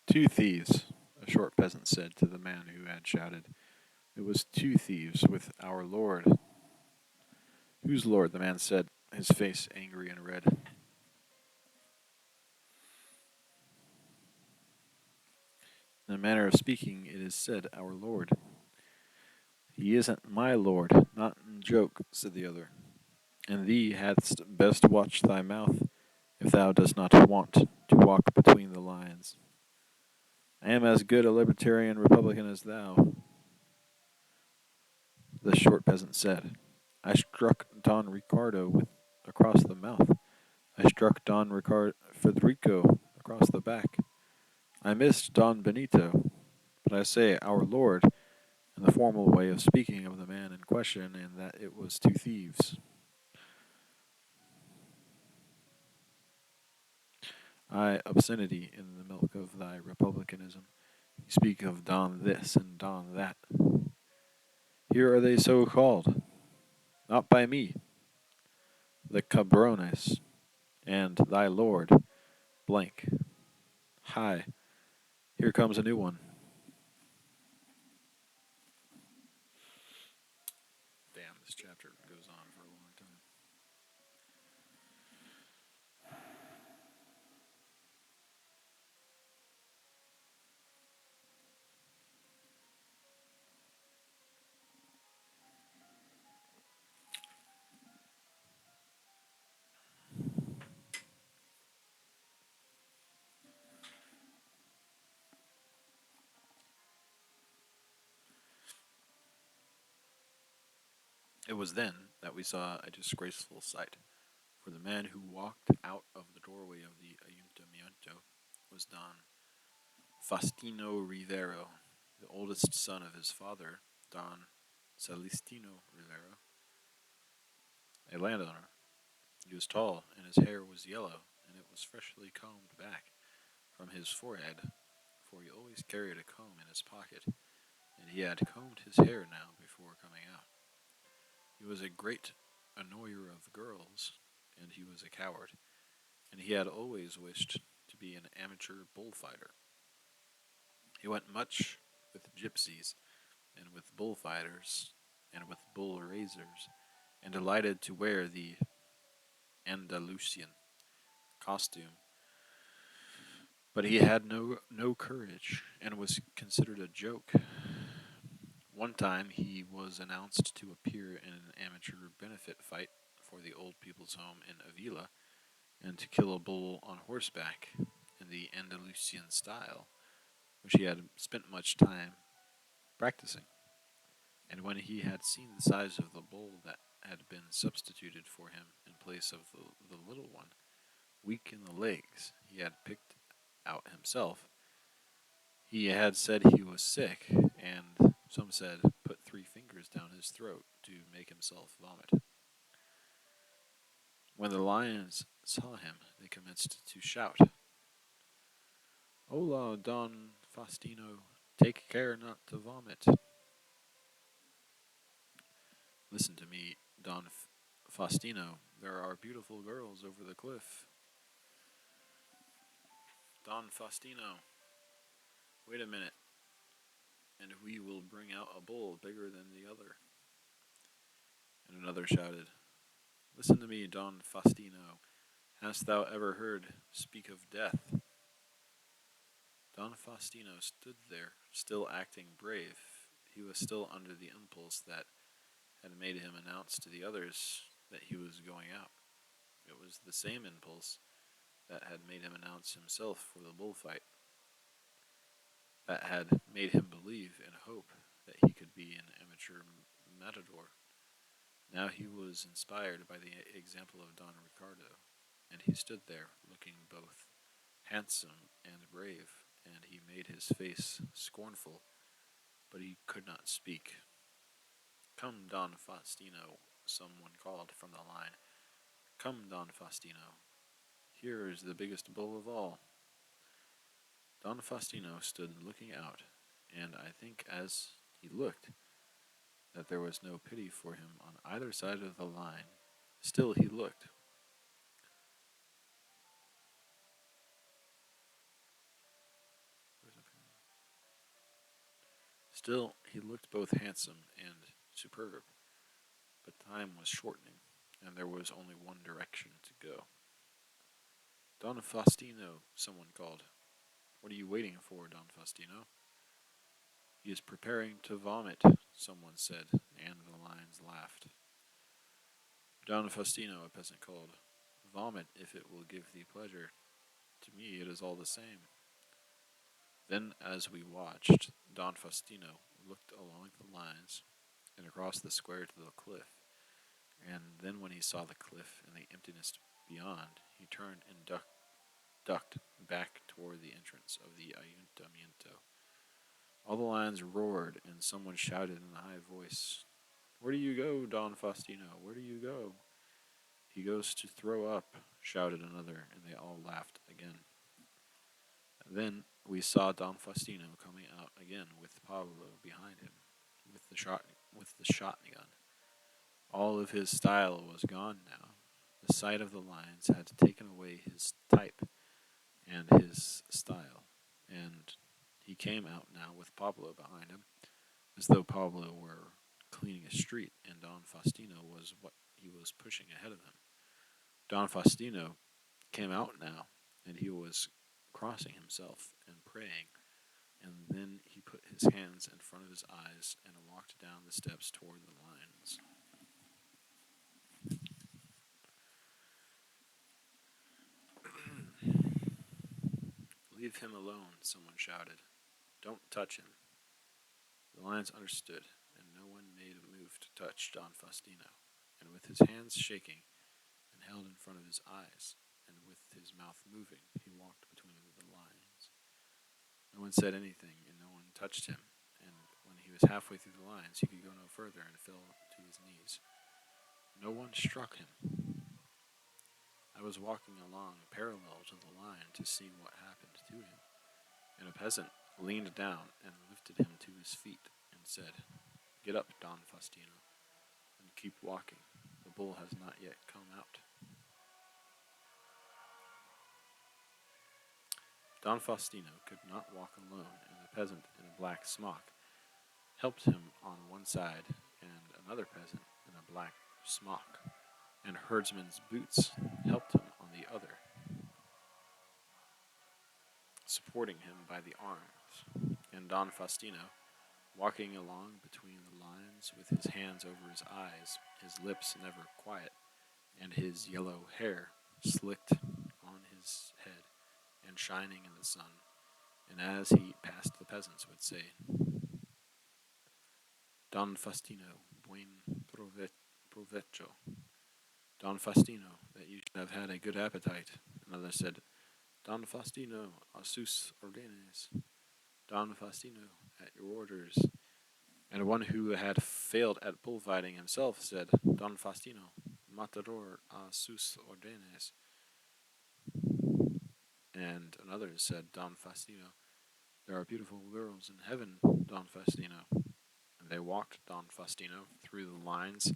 2 thieves, a the short peasant said to the man who had shouted, "It was two thieves with our lord." "Whose lord?" the man said, his face angry and red. In a manner of speaking, it is said, "Our lord." "He isn't my lord, not in joke," said the other. "And thee hadst best watch thy mouth, if thou dost not want to walk between the lines. I am as good a libertarian Republican as thou," the short peasant said. "I struck Don Ricardo across the mouth. I struck Federico across the back. I missed Don Benito, but I say our Lord in the formal way of speaking of the man in question, and that it was two thieves." "Ay, obscenity in the milk of thy republicanism. You speak of Don this and Don that. Here are they so called, not by me, the cabrones, and thy lord, blank. Hi, here comes a new one." Damn, this chapter goes on for a long time. It was then that we saw a disgraceful sight, for the man who walked out of the doorway of the ayuntamiento was Don Faustino Rivero, the oldest son of his father, Don Celestino Rivero, a landowner. He was tall, and his hair was yellow, and it was freshly combed back from his forehead, for he always carried a comb in his pocket, and he had combed his hair now before coming out. He was a great annoyer of girls, and he was a coward, and he had always wished to be an amateur bullfighter. He went much with gypsies, and with bullfighters, and with bull raisers, and delighted to wear the Andalusian costume. But he had no courage, and was considered a joke. One time he was announced to appear in an amateur benefit fight for the old people's home in Avila, and to kill a bull on horseback in the Andalusian style, which he had spent much time practicing. And when he had seen the size of the bull that had been substituted for him in place of the little one, weak in the legs he had picked out himself, he had said he was sick, and some said put 3 fingers down his throat to make himself vomit. When the lions saw him, they commenced to shout, "Hola, Don Faustino, take care not to vomit." "Listen to me, Don Faustino, there are beautiful girls over the cliff." "Don Faustino, wait a minute, and we will bring out a bull bigger than the other." And another shouted, "Listen to me, Don Faustino, hast thou ever heard speak of death?" Don Faustino stood there, still acting brave. He was still under the impulse that had made him announce to the others that he was going out. It was the same impulse that had made him announce himself for the bullfight, that had made him believe and hope that he could be an amateur matador. Now he was inspired by the example of Don Ricardo, and he stood there looking both handsome and brave, and he made his face scornful, but he could not speak. "Come, Don Faustino," someone called from the line. "Come, Don Faustino. Here is the biggest bull of all." Don Faustino stood looking out, and I think as he looked that there was no pity for him on either side of the line. Still he looked. Still, he looked both handsome and superb, but time was shortening, and there was only one direction to go. Don Faustino, someone called. What are you waiting for, Don Faustino? He is preparing to vomit, someone said, and the lions laughed. Don Faustino, a peasant called. Vomit if it will give thee pleasure. To me it is all the same. Then, as we watched, Don Faustino looked along the lines and across the square to the cliff, and then when he saw the cliff and the emptiness beyond, he turned and ducked back toward the entrance of the ayuntamiento. All the lions roared, and someone shouted in a high voice, Where do you go, Don Faustino? Where do you go? He goes to throw up, shouted another, and they all laughed again. Then we saw Don Faustino coming out again with Pablo behind him, with the shotgun. All of his style was gone now. The sight of the lions had taken away his type and his style, and he came out now with Pablo behind him, as though Pablo were cleaning a street and Don Faustino was what he was pushing ahead of him. Don Faustino came out now, and he was crossing himself and praying, and then he put his hands in front of his eyes and walked down the steps toward the lions. Leave him alone, someone shouted. Don't touch him. The lions understood, and no one made a move to touch Don Faustino, and with his hands shaking and held in front of his eyes, and with his mouth moving, he walked between the lions. No one said anything, and no one touched him, and when he was halfway through the lines, he could go no further and fell to his knees. No one struck him. I was walking along parallel to the line to see what happened to him, and a peasant leaned down and lifted him to his feet and said, Get up, Don Faustino, and keep walking. The bull has not yet come out. Don Faustino could not walk alone, and the peasant in a black smock helped him on one side, and another peasant in a black smock and herdsman's boots helped him on the other, supporting him by the arms. And Don Faustino, walking along between the lines with his hands over his eyes, his lips never quiet, and his yellow hair slicked on his head and shining in the sun, and as he passed the peasants would say, Don Faustino, buen provecho. Don Faustino, that you should have had a good appetite. Another said, Don Faustino, a sus ordenes. Don Faustino, at your orders. And one who had failed at bullfighting himself said, Don Faustino, matador a sus ordenes. And another said, Don Faustino, there are beautiful girls in heaven, Don Faustino. And they walked Don Faustino through the lines,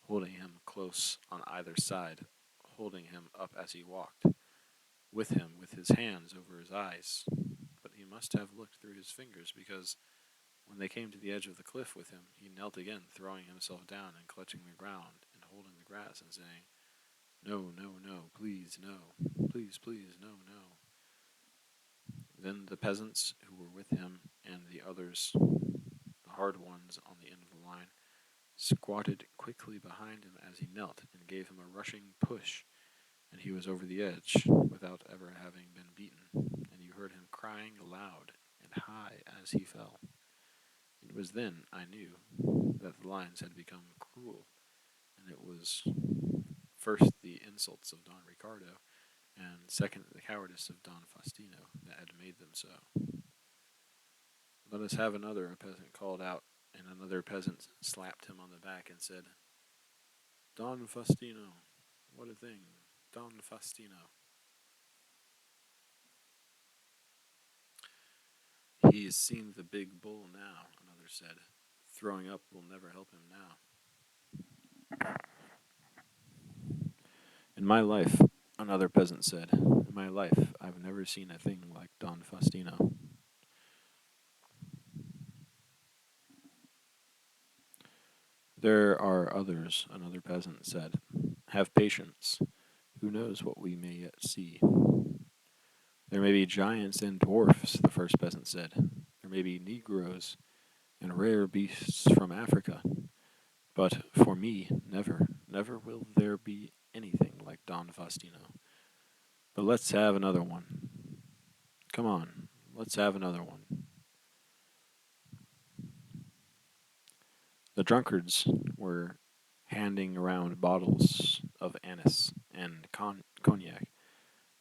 holding him close on either side, holding him up as he walked, with him with his hands over his eyes. But he must have looked through his fingers, because when they came to the edge of the cliff with him, he knelt again, throwing himself down and clutching the ground and holding the grass and saying, No, no, no, please, no, please, please, no, no. Then the peasants who were with him and the others, the hard ones on the end of the line, squatted quickly behind him as he knelt and gave him a rushing push, and he was over the edge without ever having been beaten, and you heard him crying loud and high as he fell. It was then I knew that the lions had become cruel, and it was first the insults of Don Ricardo, and second the cowardice of Don Faustino that had made them so. Let us have another, a peasant called out, and another peasant slapped him on the back and said, Don Faustino, what a thing, Don Faustino. He has seen the big bull now, another said. Throwing up will never help him now. In my life, another peasant said, in my life, I've never seen a thing like Don Faustino. There are others, another peasant said. Have patience. Who knows what we may yet see? There may be giants and dwarfs, the first peasant said. There may be negroes and rare beasts from Africa. But for me, never, never will there be anything like Don Faustino. But let's have another one. Come on, let's have another one. The drunkards were handing around bottles of anise and cognac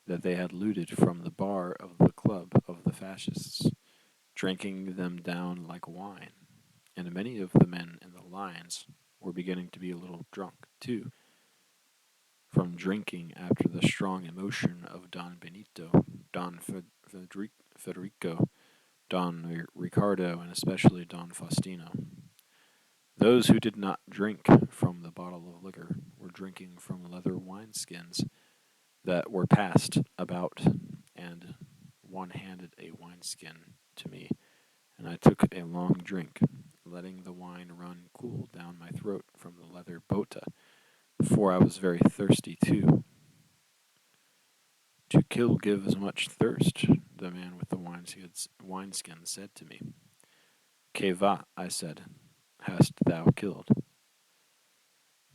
that they had looted from the bar of the club of the fascists, drinking them down like wine. And many of the men in the lines were beginning to be a little drunk, too, from drinking after the strong emotion of Don Benito, Don Federico, Don Ricardo, and especially Don Faustino. Those who did not drink from the bottle of liquor were drinking from leather wineskins that were passed about, and one handed a wineskin to me, and I took a long drink, letting the wine run cool down my throat from the leather bota, for I was very thirsty too. To kill gives much thirst, the man with the wineskin said to me. Que va, I said, hast thou killed?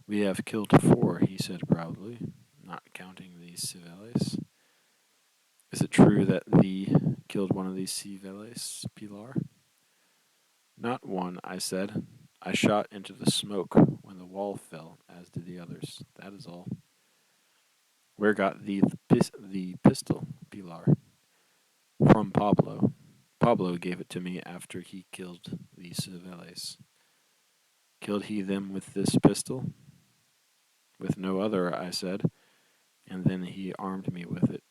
We have killed four, he said proudly, not counting these civiles. Is it true that thee killed one of these civiles, Pilar? Not one, I said. I shot into the smoke when the wall fell, as did the others. That is all. Where got thee the pistol, Pilar? From Pablo. Pablo gave it to me after he killed the civiles. Killed he them with this pistol? With no other, I said, and then he armed me with it.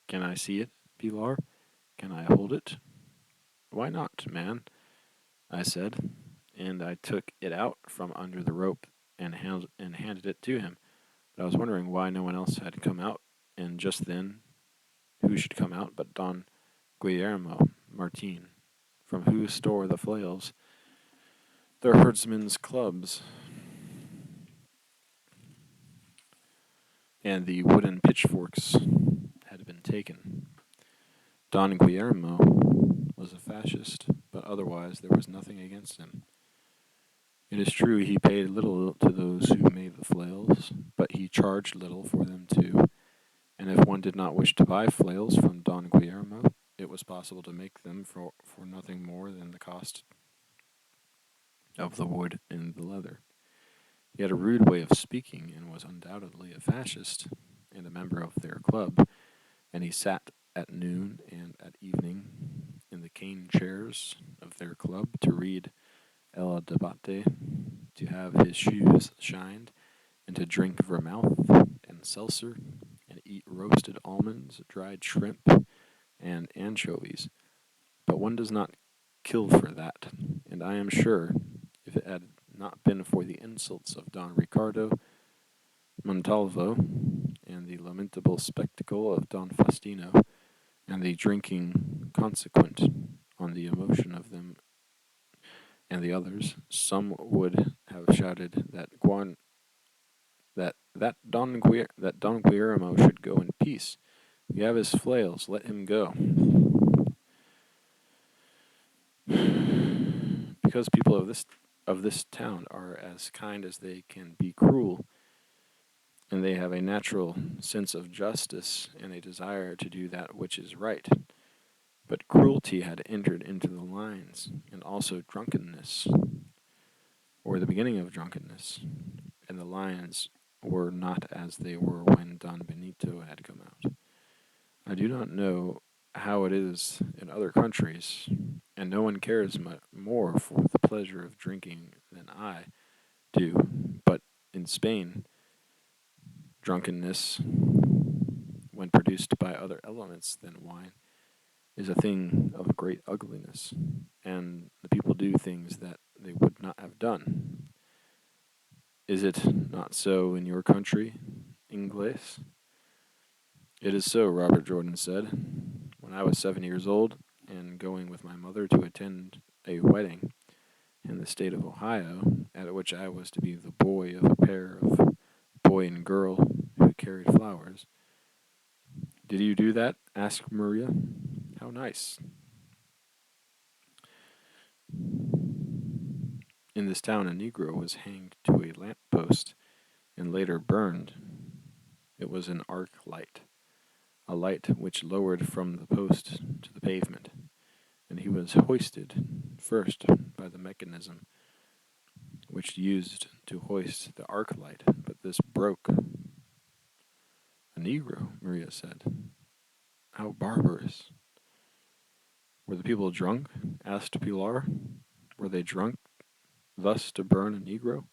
Can I see it, Pilar? Can I hold it? Why not, man? I said, and I took it out from under the rope and handed it to him. But I was wondering why no one else had come out, and just then, who should come out but Don Guillermo Martin, from whose store the flails, their herdsmen's clubs, and the wooden pitchforks had been taken. Don Guillermo was a fascist, but otherwise there was nothing against him. It is true he paid little to those who made the flails, but he charged little for them too, and if one did not wish to buy flails from Don Guillermo, it was possible to make them for nothing more than the cost of the wood and the leather. He had a rude way of speaking and was undoubtedly a fascist and a member of their club, and he sat at noon and at evening in the cane chairs of their club to read El Debate, to have his shoes shined, and to drink vermouth and seltzer, and eat roasted almonds, dried shrimp, and anchovies. But one does not kill for that, and I am sure, if it had not been for the insults of Don Ricardo Montalvo, and the lamentable spectacle of Don Faustino, and the drinking consequent on the emotion of them and the others, some would have shouted that Don Guillermo should go in peace. We have his flails, let him go. Because people of this town are as kind as they can be cruel, and they have a natural sense of justice and a desire to do that which is right. But cruelty had entered into the lines, and also drunkenness, or the beginning of drunkenness, and the lines were not as they were when Don Benito had come out. I do not know how it is in other countries, and no one cares more for the pleasure of drinking than I do, but in Spain, drunkenness, when produced by other elements than wine, is a thing of great ugliness, and the people do things that they would not have done. Is it not so in your country, Ingles? It is so, Robert Jordan said. When I was 7 years old and going with my mother to attend a wedding, in the state of Ohio, at which I was to be the boy of a pair of boy and girl who carried flowers. Did you do that? Asked Maria. How nice. In this town, a Negro was hanged to a lamp post and later burned. It was an arc light, a light which lowered from the post to the pavement, and he was hoisted first by the mechanism which used to hoist the arc light, but this broke. A Negro, Maria said. How barbarous. Were the people drunk? Asked Pilar. Were they drunk thus to burn a Negro?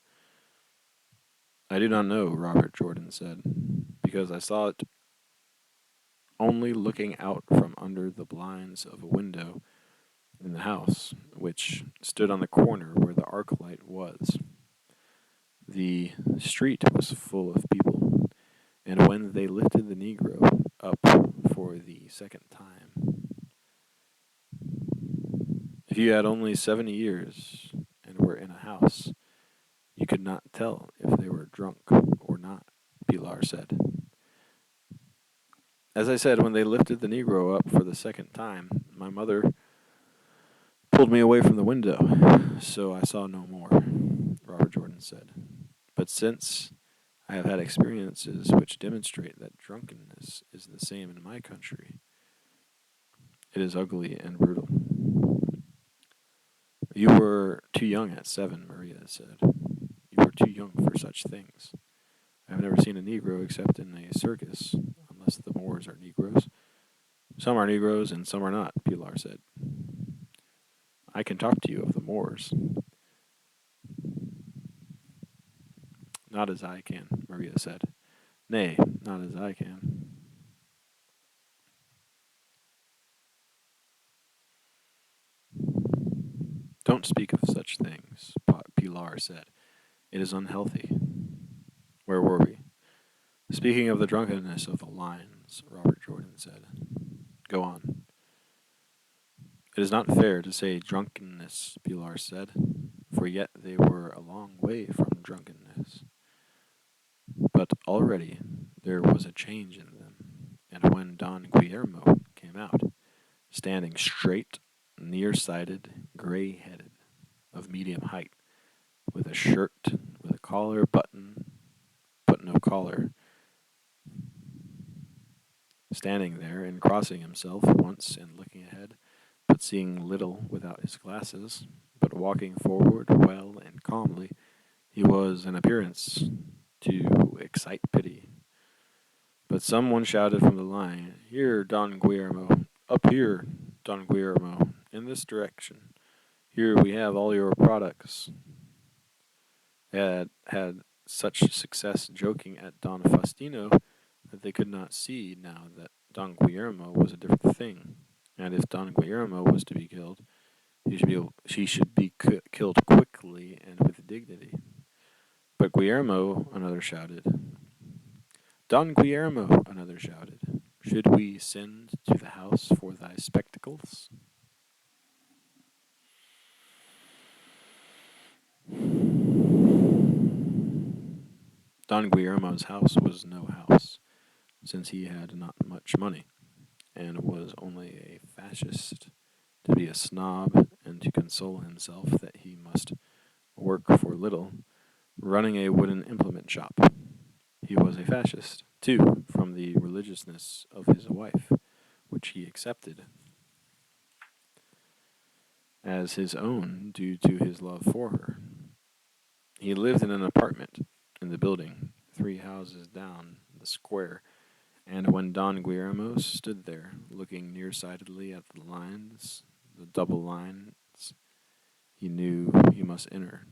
I do not know, Robert Jordan said, because I saw it only looking out from under the blinds of a window in the house, which stood on the corner where the arc light was. The street was full of people, and when they lifted the Negro up for the second time, if you had only 70 years and were in a house, you could not tell if they were drunk or not, Pilar said. As I said, when they lifted the Negro up for the second time, my mother pulled me away from the window, so I saw no more, Robert Jordan said. But since I have had experiences which demonstrate that drunkenness is the same in my country, it is ugly and brutal. You were too young at 7, Maria said. You were too young for such things. I have never seen a Negro except in a circus, unless the Moors are Negroes. Some are Negroes and some are not, Pilar said. I can talk to you of the Moors. Not as I can, Maria said. Nay, not as I can. Don't speak of such things, Pilar said. It is unhealthy. Where were we? Speaking of the drunkenness of the lions, Robert Jordan said. Go on. It is not fair to say drunkenness, Pilar said, for yet they were a long way from drunkenness. But already there was a change in them, and when Don Guillermo came out, standing straight, near-sighted, gray-headed, of medium height, with a shirt with a collar button, but no collar, standing there and crossing himself once and looking ahead, but seeing little without his glasses, but walking forward well and calmly, he was an appearance to excite pity. But someone shouted from the line, Here, Don Guillermo, up here, Don Guillermo, in this direction. Here we have all your products. They had such success joking at Don Faustino that they could not see now that Don Guillermo was a different thing, and if Don Guillermo was to be killed, she should be killed quickly and with dignity. But Guillermo, another shouted. Don Guillermo, another shouted. Should we send to the house for thy spectacles? Don Guillermo's house was no house, since he had not much money, and was only a fascist, to be a snob, and to console himself that he must work for little, running a wooden implement shop. He was a fascist, too, from the religiousness of his wife, which he accepted as his own due to his love for her. He lived in an apartment in the building, 3 houses down the square, and when Don Guillermo stood there, looking nearsightedly at the lines, the double lines, he knew he must enter.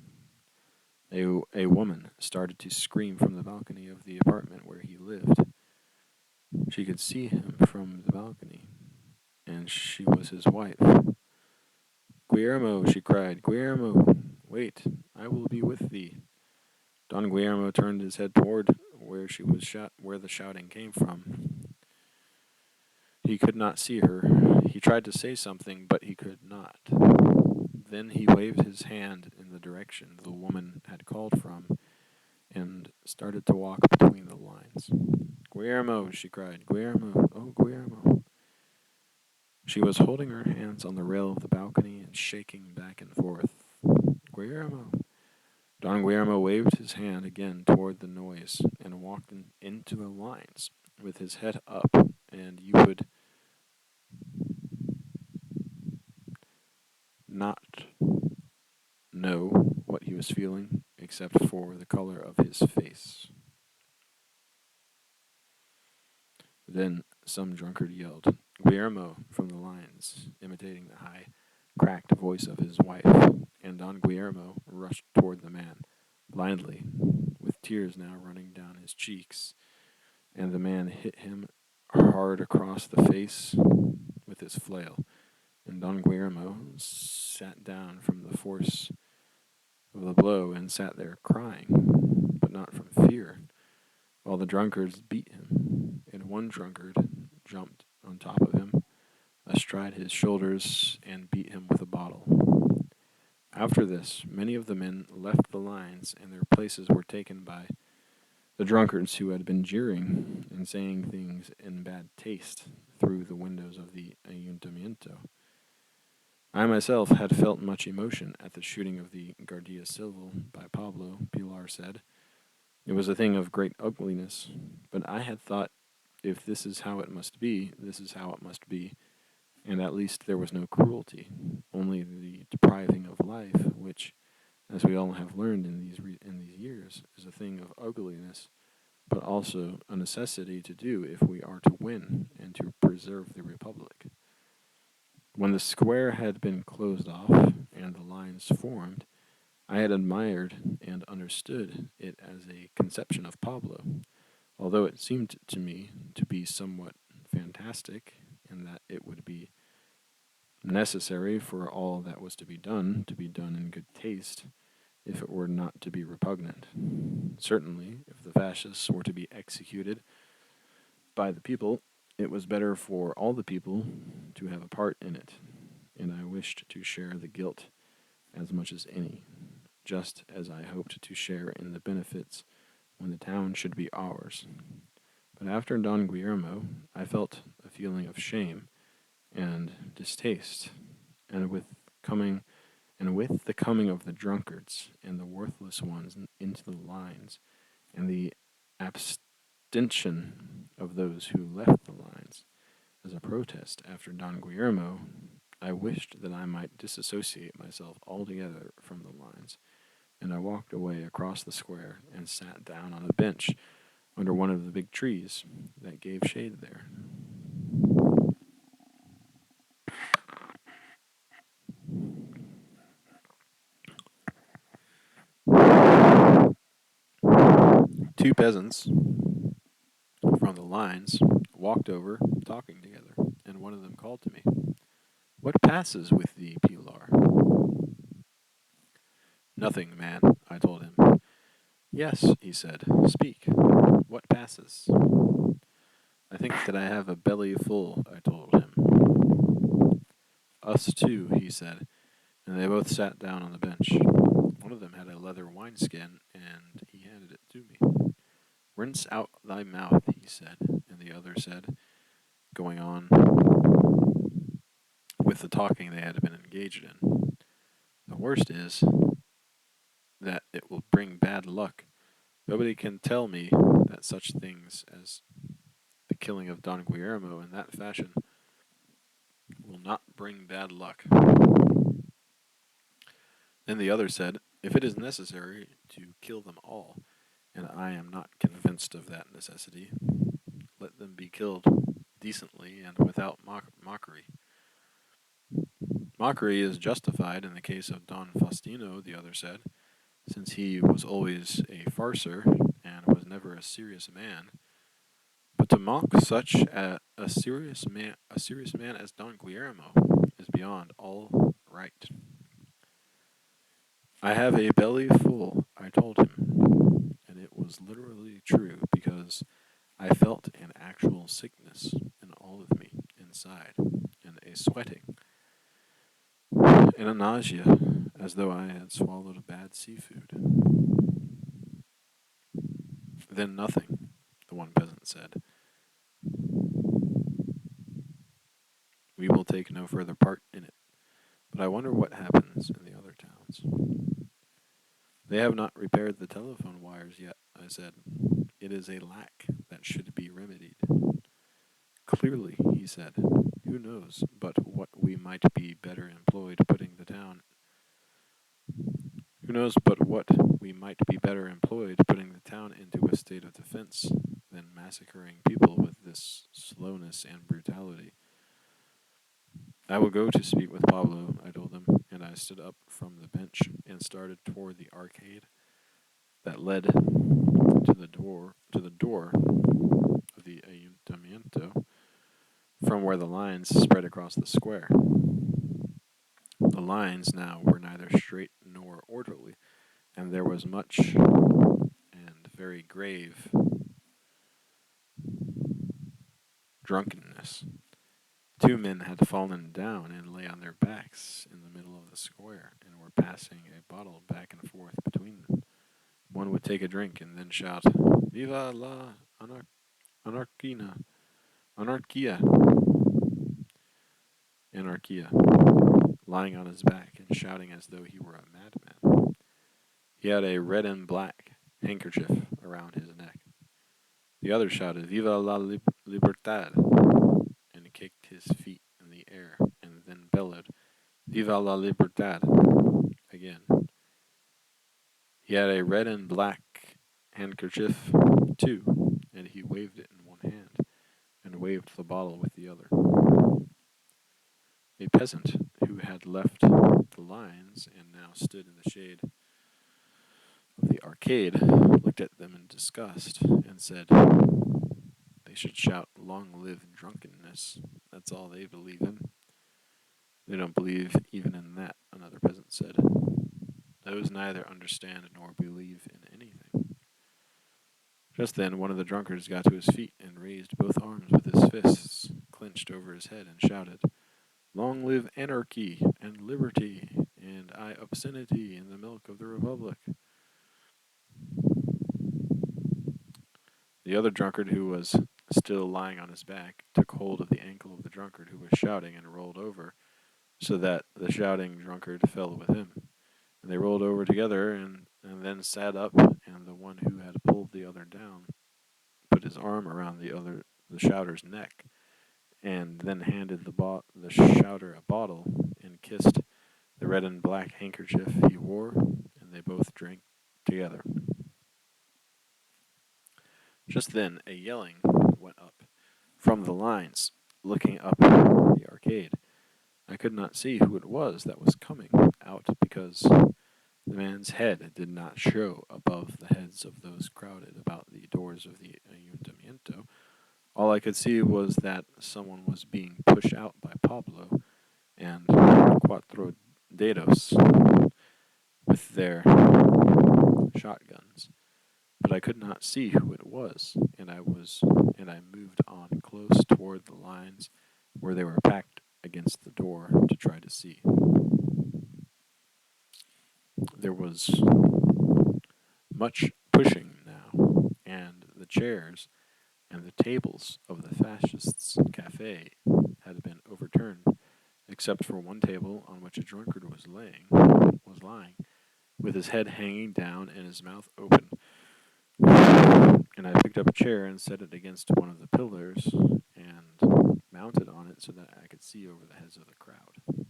A woman started to scream from the balcony of the apartment where he lived. She could see him from the balcony, and she was his wife. Guillermo, she cried, Guillermo, wait, I will be with thee. Don Guillermo turned his head toward where the shouting came from. He could not see her. He tried to say something, but he could not. Then he waved his hand in the direction the woman had called from and started to walk between the lines. Guillermo, she cried. Guillermo, oh, Guillermo. She was holding her hands on the rail of the balcony and shaking back and forth. Guillermo. Don Guillermo waved his hand again toward the noise and walked into the lines with his head up, and you would not know what he was feeling except for the color of his face. Then some drunkard yelled, Guillermo, from the lines, imitating the high, cracked voice of his wife, and Don Guillermo rushed toward the man, blindly, with tears now running down his cheeks, and the man hit him hard across the face with his flail, and Don Guillermo sat down from the force of the blow and sat there crying, but not from fear, while the drunkards beat him, and one drunkard jumped on top of him, astride his shoulders, and beat him with a bottle. After this, many of the men left the lines, and their places were taken by the drunkards who had been jeering and saying things in bad taste through the windows of the ayuntamiento. I myself had felt much emotion at the shooting of the Guardia Civil by Pablo, Pilar said. It was a thing of great ugliness, but I had thought, if this is how it must be, this is how it must be, and at least there was no cruelty, only the depriving of life, which, as we all have learned in these years, is a thing of ugliness, but also a necessity to do if we are to win and to preserve the republic. When the square had been closed off and the lines formed, I had admired and understood it as a conception of Pablo, although it seemed to me to be somewhat fantastic, in that it would be necessary for all that was to be done in good taste, if it were not to be repugnant. Certainly, if the fascists were to be executed by the people, it was better for all the people to have a part in it, and I wished to share the guilt as much as any, just as I hoped to share in the benefits when the town should be ours. But after Don Guillermo, I felt a feeling of shame and distaste, and coming with the coming of the drunkards and the worthless ones into the lines, and the abstention of those who left the lines, as a protest after Don Guillermo, I wished that I might disassociate myself altogether from the lines, and I walked away across the square and sat down on a bench under one of the big trees that gave shade there. Two peasants from the lines walked over, talking together, and one of them called to me. What passes with thee, Pilar? Nothing, man, I told him. Yes, he said. Speak. What passes? I think that I have a belly full, I told him. Us too, he said, and they both sat down on the bench. One of them had a leather wineskin, and he handed it to me. Rinse out thy mouth, he said, and the other said, going on with the talking they had been engaged in. The worst is that it will bring bad luck. Nobody can tell me that such things as the killing of Don Guillermo in that fashion will not bring bad luck. Then the other said, if it is necessary to kill them all, and I am not convinced of that necessity, let them be killed decently and without mockery. Mockery is justified in the case of Don Faustino, the other said, since he was always a farcer and was never a serious man. But to mock such a serious man as Don Guillermo is beyond all right. I have a belly full, I told him, and it was literally true because I felt an actual sickness in all of me inside, and a sweating, in a nausea, as though I had swallowed a bad seafood. Then nothing, the one peasant said. We will take no further part in it. But I wonder what happens in the other towns. They have not repaired the telephone wires yet, I said. It is a lack that should be remedied. Clearly, he said, who knows but what we might be better employed putting the town Who knows but what we might be better employed putting the town into a state of defense than massacring people with this slowness and brutality. I will go to speak with Pablo, I told him, and I stood up from the bench and started toward the arcade that led to the door of the Ayuntamiento, from where the lines spread across the square. The lines now were neither straight nor orderly, and there was much and very grave drunkenness. Two men had fallen down and lay on their backs in the middle of the square and were passing a bottle back and forth between them. One would take a drink and then shout, Viva la anarquina, anarquia, anarquia, lying on his back and shouting as though he were a madman. He had a red and black handkerchief around his neck. The other shouted, Viva la libertad, and kicked his feet in the air, and then bellowed, Viva la libertad, again. He had a red and black handkerchief, too, and he waved it in one hand, and waved the bottle with the other. A peasant who had left the lines and now stood in the shade of the arcade looked at them in disgust and said, They should shout, Long live drunkenness. That's all they believe in. They don't believe even in that, another peasant said. Those neither understand nor believe in anything. Just then one of the drunkards got to his feet and raised both arms with his fists clenched over his head and shouted, Long live anarchy and liberty and obscenity in the milk of the republic. The other drunkard, who was still lying on his back, took hold of the ankle of the drunkard who was shouting and rolled over, so that the shouting drunkard fell with him. And they rolled over together and then sat up, and the one who had pulled the other down put his arm around the shouter's neck, and then handed the shouter a bottle and kissed the red and black handkerchief he wore, and they both drank together. Just then a yelling went up from the lines, looking up the arcade. I could not see who it was that was coming out because the man's head did not show above the heads of those crowded about the doors of the Ayuntamiento. All I could see was that someone was being pushed out by Pablo and Cuatro Dedos with their shotguns. But I could not see who it was, and I moved on close toward the lines where they were packed against the door to try to see. There was much pushing now, and the chairs and the tables of the fascists' cafe had been overturned, except for one table on which a drunkard was lying, with his head hanging down and his mouth open. And I picked up a chair and set it against one of the pillars and mounted on it so that I could see over the heads of the crowd.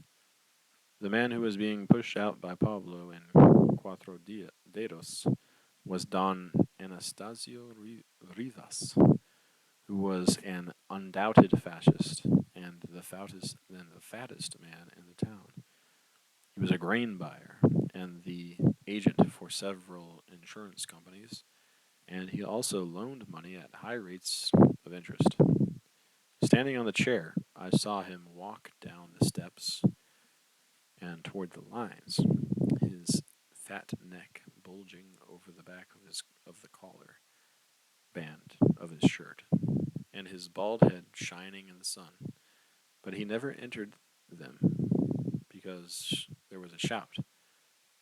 The man who was being pushed out by Pablo and Cuatro Dedos was Don Anastasio Rivas, who was an undoubted fascist and the fattest man in the town. He was a grain buyer and the agent for several insurance companies, and he also loaned money at high rates of interest. Standing on the chair, I saw him walk down the steps and toward the lines, his fat neck bulging over the back of the collar band of his shirt, and his bald head shining in the sun. But he never entered them because was a shout,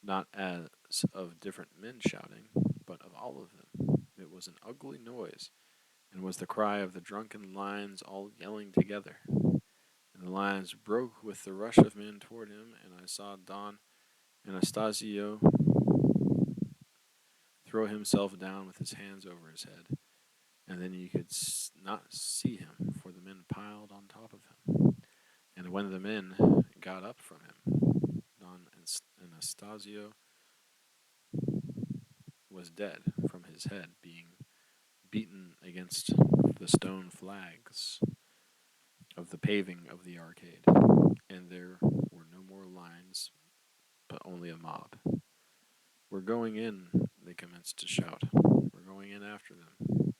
not as of different men shouting, but of all of them. It was an ugly noise, and was the cry of the drunken lions all yelling together. And the lions broke with the rush of men toward him, and I saw Don Anastasio throw himself down with his hands over his head, and then you could not see him, for the men piled on top of him. And when the men got up from him, Don Anastasio was dead from his head, being beaten against the stone flags of the paving of the arcade. And there were no more lines, but only a mob. "We're going in," they commenced to shout. "We're going in after them."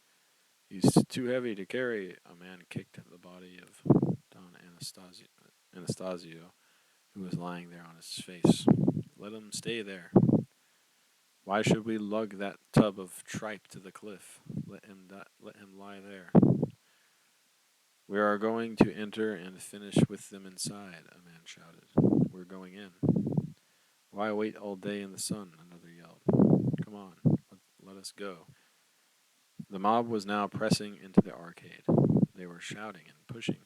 "He's too heavy to carry." A man kicked the body of Don Anastasio, who was lying there on his face. "Let him stay there. Why should we lug that tub of tripe to the cliff? Let him lie there. "We are going to enter and finish with them inside," a man shouted. "We're going in." "Why wait all day in the sun?" another yelled. "Come on, let us go." The mob was now pressing into the arcade. They were shouting and pushing,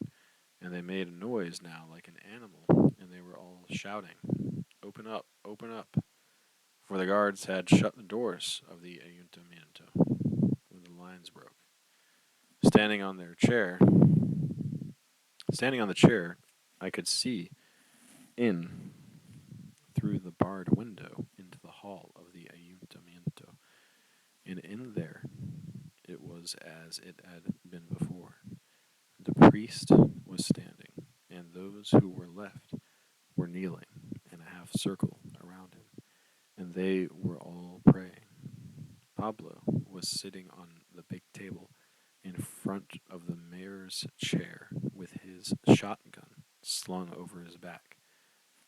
and they made a noise now like an animal, and they were all shouting, "Open up, open up," for the guards had shut the doors of the ayuntamiento when the lines broke. Standing on the chair, I could see in through the barred window into the hall of the ayuntamiento, and in there it was as it had been before. The priest was standing, and those who were left were kneeling in a half circle around him, and they were all praying. Pablo was sitting on the big table in front of the mayor's chair with his shotgun slung over his back.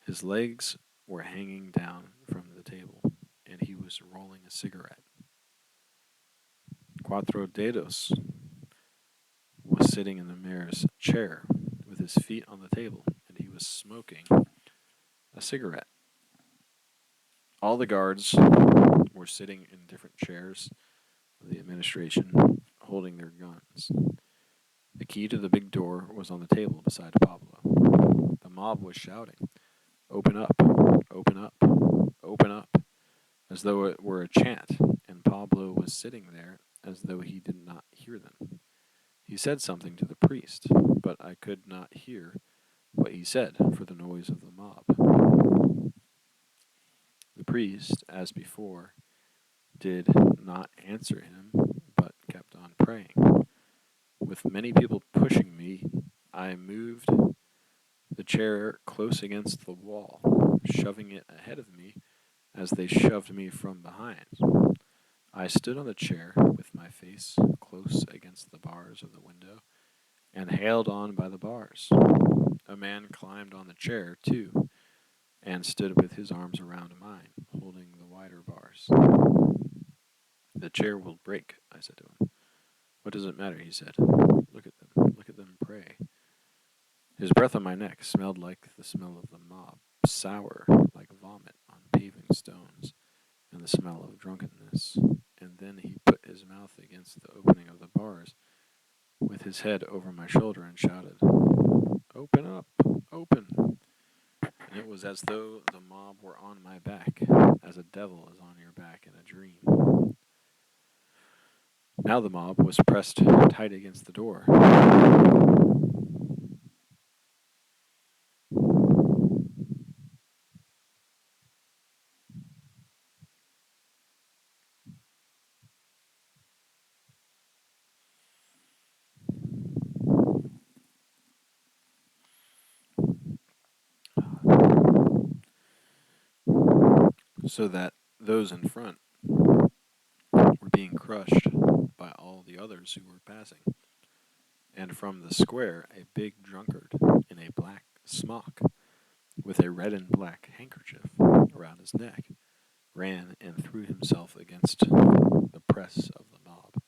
His legs were hanging down from the table, and he was rolling a cigarette. Cuatro Dedos was sitting in the mayor's chair with his feet on the table, and he was smoking a cigarette. All the guards were sitting in different chairs of the administration, holding their guns. The key to the big door was on the table beside Pablo. The mob was shouting, "Open up, open up, open up," as though it were a chant, and Pablo was sitting there as though he did not hear them. He said something to the priest, but I could not hear what he said for the noise of the mob. The priest, as before, did not answer him, but kept on praying. With many people pushing me, I moved the chair close against the wall, shoving it ahead of me as they shoved me from behind. I stood on the chair with my face close against the bars of the window and held on by the bars. A man climbed on the chair, too, and stood with his arms around mine, holding the wider bars. "The chair will break," I said to him. "What does it matter?" he said. Look at them pray." His breath on my neck smelled like the smell of the mob, sour like vomit on paving stones, and the smell of drunkenness. And then he put his mouth against the opening of the bars, with his head over my shoulder, and shouted, "Open up, open." And it was as though the mob were on my back, as a devil is on your back in a dream. Now the mob was pressed tight against the door. So that those in front were being crushed by all the others who were passing. And from the square, a big drunkard in a black smock, with a red and black handkerchief around his neck, ran and threw himself against the press of the mob,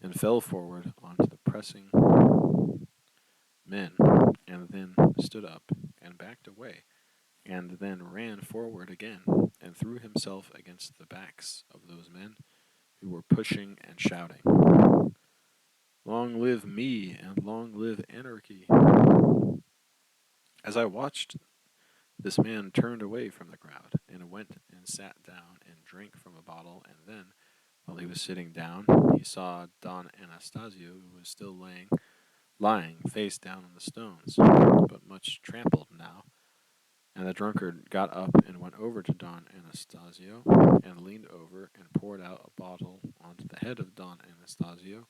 and fell forward onto the pressing men, and then stood up and backed away and then ran forward again and threw himself against the backs of those men who were pushing and shouting, "Long live me and long live anarchy!" As I watched, this man turned away from the crowd and went and sat down and drank from a bottle, and then, while he was sitting down, he saw Don Anastasio, who was still lying face down on the stones, but much trampled now. And the drunkard got up and went over to Don Anastasio and leaned over and poured out a bottle onto the head of Don Anastasio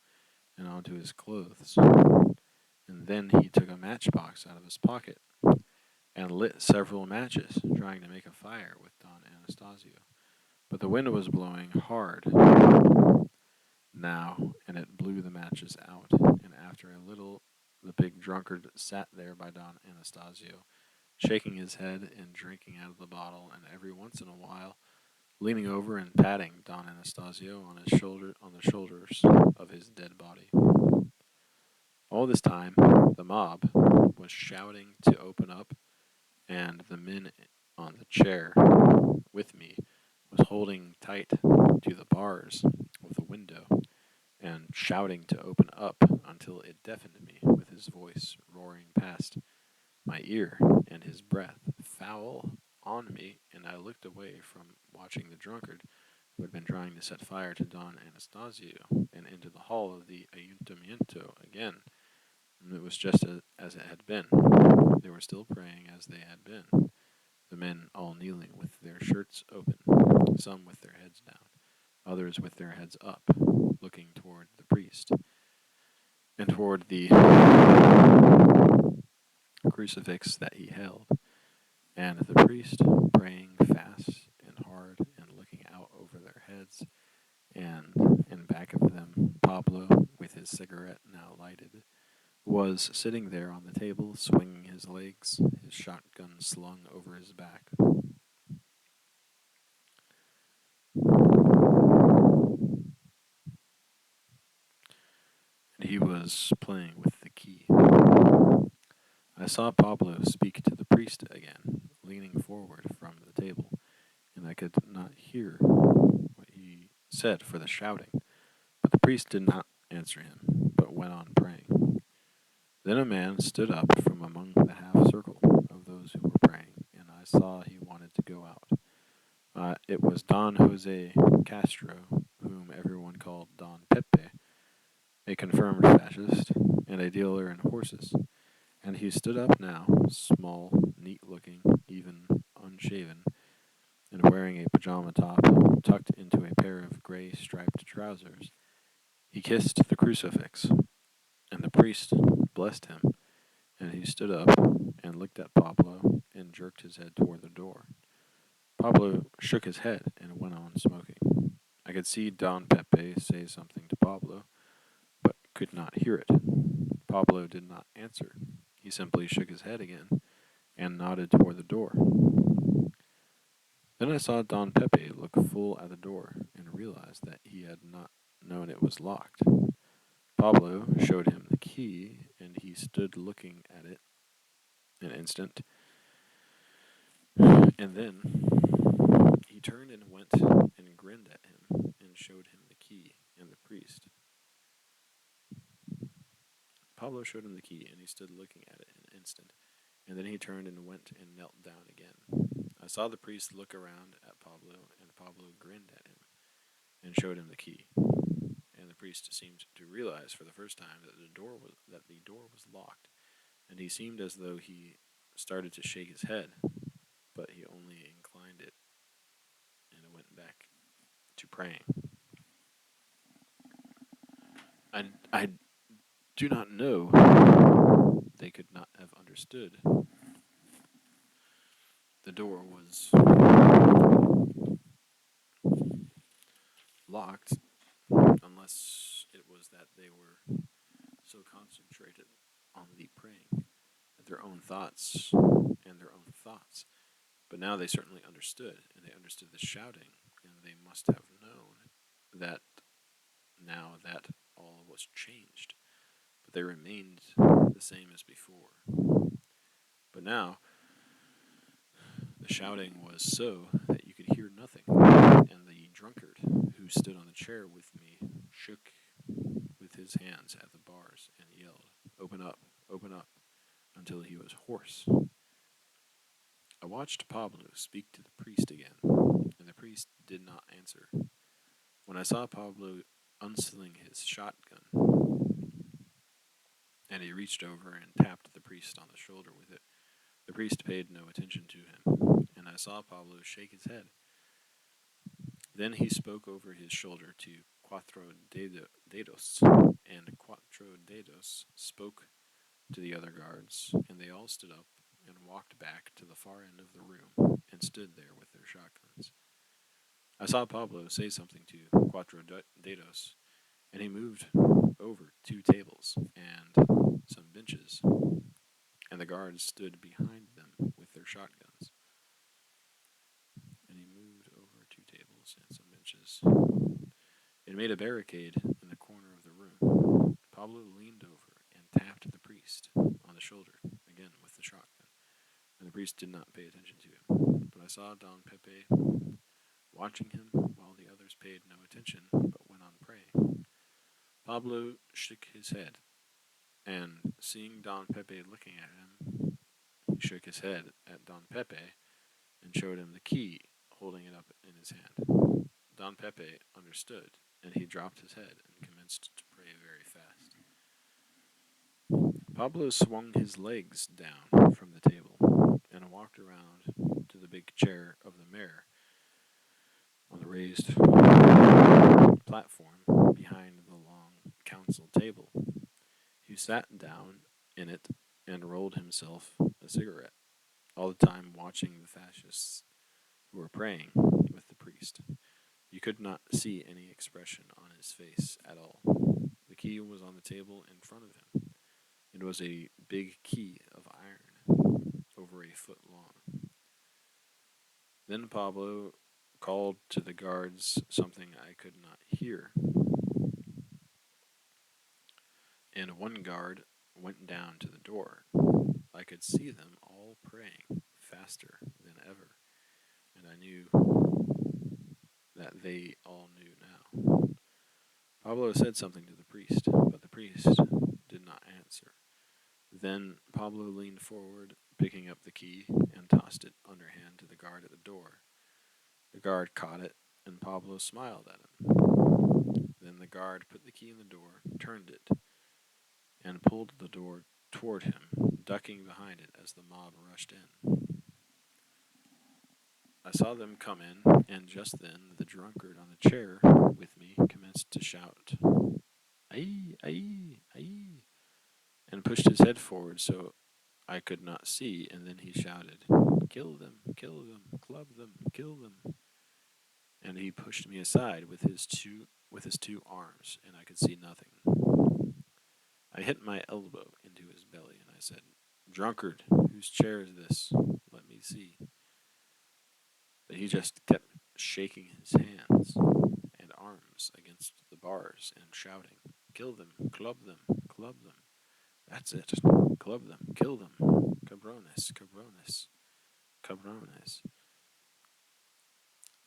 and onto his clothes. And then he took a matchbox out of his pocket and lit several matches, trying to make a fire with Don Anastasio. But the wind was blowing hard now, and it blew the matches out. And after a little, the big drunkard sat there by Don Anastasio, shaking his head and drinking out of the bottle, and every once in a while leaning over and patting Don Anastasio on the shoulders of his dead body. All this time, the mob was shouting to open up, and the men on the chair with me was holding tight to the bars of the window and shouting to open up until it deafened me with his voice roaring past my ear and his breath foul on me, and I looked away from watching the drunkard who had been trying to set fire to Don Anastasio and into the hall of the Ayuntamiento again. And it was just as it had been. They were still praying as they had been, the men all kneeling with their shirts open, some with their heads down, others with their heads up, looking toward the priest and toward the crucifix that he held, and the priest praying fast and hard and looking out over their heads, and in back of them Pablo, with his cigarette now lighted, was sitting there on the table, swinging his legs, his shotgun slung over his back. And he was playing with the key. I saw Pablo speak to the priest again, leaning forward from the table, and I could not hear what he said for the shouting. But the priest did not answer him, but went on praying. Then a man stood up from among the half circle of those who were praying, and I saw he wanted to go out. It was Don Jose Castro, whom everyone called Don Pepe, a confirmed fascist and a dealer in horses. And he stood up now, small, neat looking, even unshaven, and wearing a pajama top tucked into a pair of gray striped trousers. He kissed the crucifix, and the priest blessed him, and he stood up and looked at Pablo and jerked his head toward the door. Pablo shook his head and went on smoking. I could see Don Pepe say something to Pablo, but could not hear it. Pablo did not answer. He simply shook his head again and nodded toward the door. Then I saw Don Pepe look full at the door and realized that he had not known it was locked. Pablo showed him the key, and he stood looking at it an instant, and then he turned and went and grinned at him and showed him the key and the priest. Pablo showed him the key, and he stood looking at it an instant, and then he turned and went and knelt down again. I saw the priest look around at Pablo, and Pablo grinned at him and showed him the key. And the priest seemed to realize for the first time that the door was locked, and he seemed as though he started to shake his head, but he only inclined it and went back to praying. I do not know. They could not have understood. The door was locked unless it was that they were so concentrated on the praying that their own thoughts and their own thoughts. But now they certainly understood, and they understood the shouting, and they must have known that now that all was changed. But they remained the same as before. But now The shouting was so that you could hear nothing, and the drunkard who stood on the chair with me shook with his hands at the bars and yelled, open up, until he was hoarse. I watched Pablo speak to the priest again, and the priest did not answer. When I saw Pablo unsling his shotgun, and he reached over and tapped the priest on the shoulder with it, the priest paid no attention to him, and I saw Pablo shake his head. Then he spoke over his shoulder to Dedos, and Cuatro Dedos spoke to the other guards, and they all stood up and walked back to the far end of the room and stood there with their shotguns. I saw Pablo say something to Cuatro Dedos, and he moved over 2 tables and some benches, and the guards stood behind them with their shotguns. And he moved over 2 tables and some benches. It made a barricade in the corner of the room. Pablo leaned over and tapped the priest on the shoulder, again with the shotgun, and the priest did not pay attention to him. But I saw Don Pepe watching him while the others paid no attention but went on praying. Pablo shook his head, and seeing Don Pepe looking at him, he shook his head at Don Pepe and showed him the key, holding it up in his hand. Don Pepe understood, and he dropped his head and commenced to pray very fast. Pablo swung his legs down from the table and walked around to the big chair of the mayor on the raised platform behind the long council table. He sat down in it and rolled himself a cigarette, all the time watching the fascists who were praying with the priest. You could not see any expression on his face at all. The key was on the table in front of him. It was a big key of iron, over a foot long. Then Pablo called to the guards something I could not hear, and one guard went down to the door. I could see them all praying faster than ever, and I knew that they all knew now. Pablo said something to the priest, but the priest did not answer. Then Pablo leaned forward, picking up the key, and tossed it underhand to the guard at the door. The guard caught it, and Pablo smiled at him. Then the guard put the key in the door, turned it, and pulled the door toward him, ducking behind it as the mob rushed in. I saw them come in, and just then the drunkard on the chair with me commenced to shout, "Aye, aye, aye," and pushed his head forward so I could not see, and then he shouted, kill them, club them, kill them." And he pushed me aside with his two arms, and I could see nothing. I hit my elbow into his belly, and I said, "Drunkard, whose chair is this? Let me see." But he just kept shaking his hands and arms against the bars and shouting, "Kill them, club them, club them. That's it. Club them, kill them. Cabrones, cabrones, cabrones."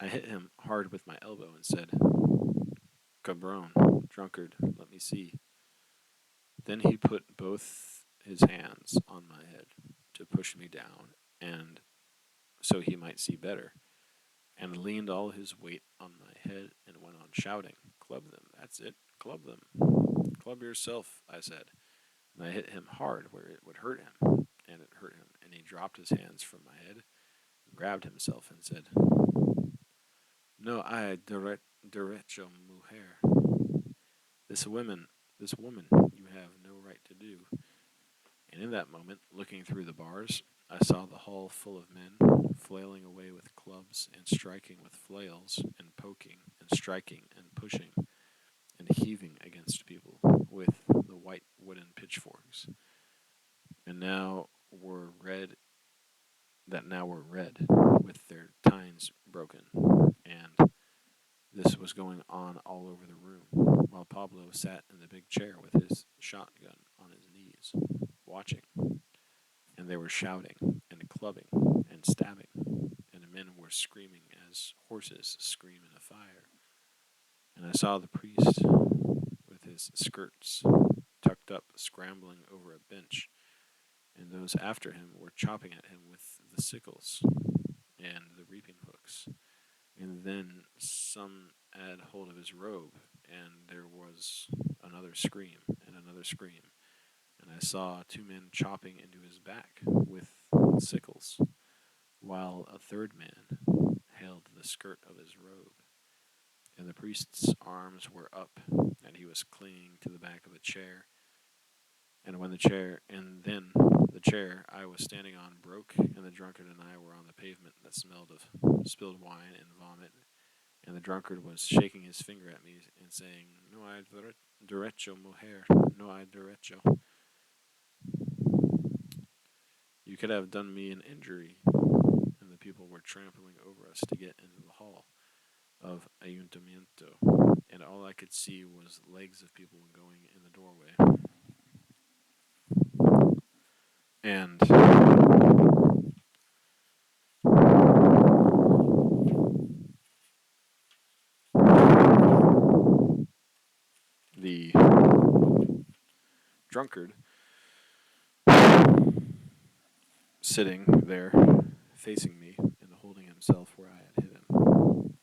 I hit him hard with my elbow and said, "Cabron, drunkard, let me see." Then he put both his hands on my head to push me down, and so he might see better, and leaned all his weight on my head and went on shouting, "Club them, that's it, club them." "Club yourself," I said, and I hit him hard where it would hurt him, and it hurt him, and he dropped his hands from my head, grabbed himself, and said, "No hay derecho, mujer. This woman, you have no right to do." And in that moment, looking through the bars, I saw the hall full of men, flailing away with clubs and striking with flails, and poking and striking and pushing and heaving against people with the white wooden pitchforks, and now were red, with their tines broken, and this was going on all over the room, while Pablo sat in the big chair with his shotgun on his knees, watching, and they were shouting and clubbing and stabbing. men were screaming as horses scream in a fire. And I saw the priest with his skirts tucked up, scrambling over a bench, and those after him were chopping at him with the sickles and the reaping hooks. And then some had hold of his robe, and there was another scream and another scream. And I saw two men chopping into his back with sickles, while a third man held the skirt of his robe. And the priest's arms were up, and he was clinging to the back of a chair. And then the chair I was standing on broke, and the drunkard and I were on the pavement that smelled of spilled wine and vomit. And the drunkard was shaking his finger at me and saying, "No hay derecho, mujer, no hay derecho. You could have done me an injury." And the people were trampling over us to get into the hall of Ayuntamiento, and all I could see was legs of people going in the doorway. And the drunkard sitting there facing me and holding himself where I had hit him.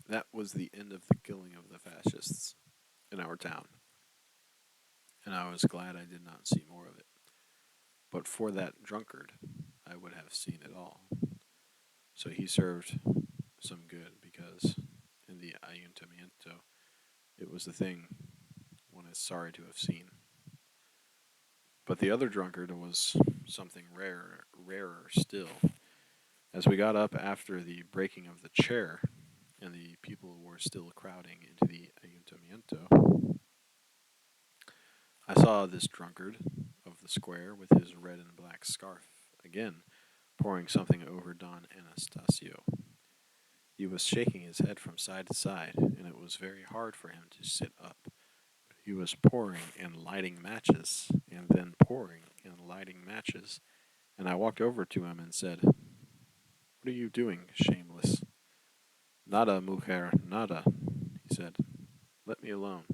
That was the end of the killing of the fascists in our town, and I was glad I did not see more of it. But for that drunkard, I would have seen it all. So he served some good because in the Ayuntamiento, it was the thing one is sorry to have seen. But the other drunkard was something rarer still. As we got up after the breaking of the chair, and the people were still crowding into the Ayuntamiento, I saw this drunkard of the square with his red and black scarf again pouring something over Don Anastasio. He was shaking his head from side to side, and it was very hard for him to sit up. He was pouring and lighting matches, and then pouring and lighting matches, and I walked over to him and said, "What are you doing, shameless?" "Nada, mujer, nada," he said. "Let me alone."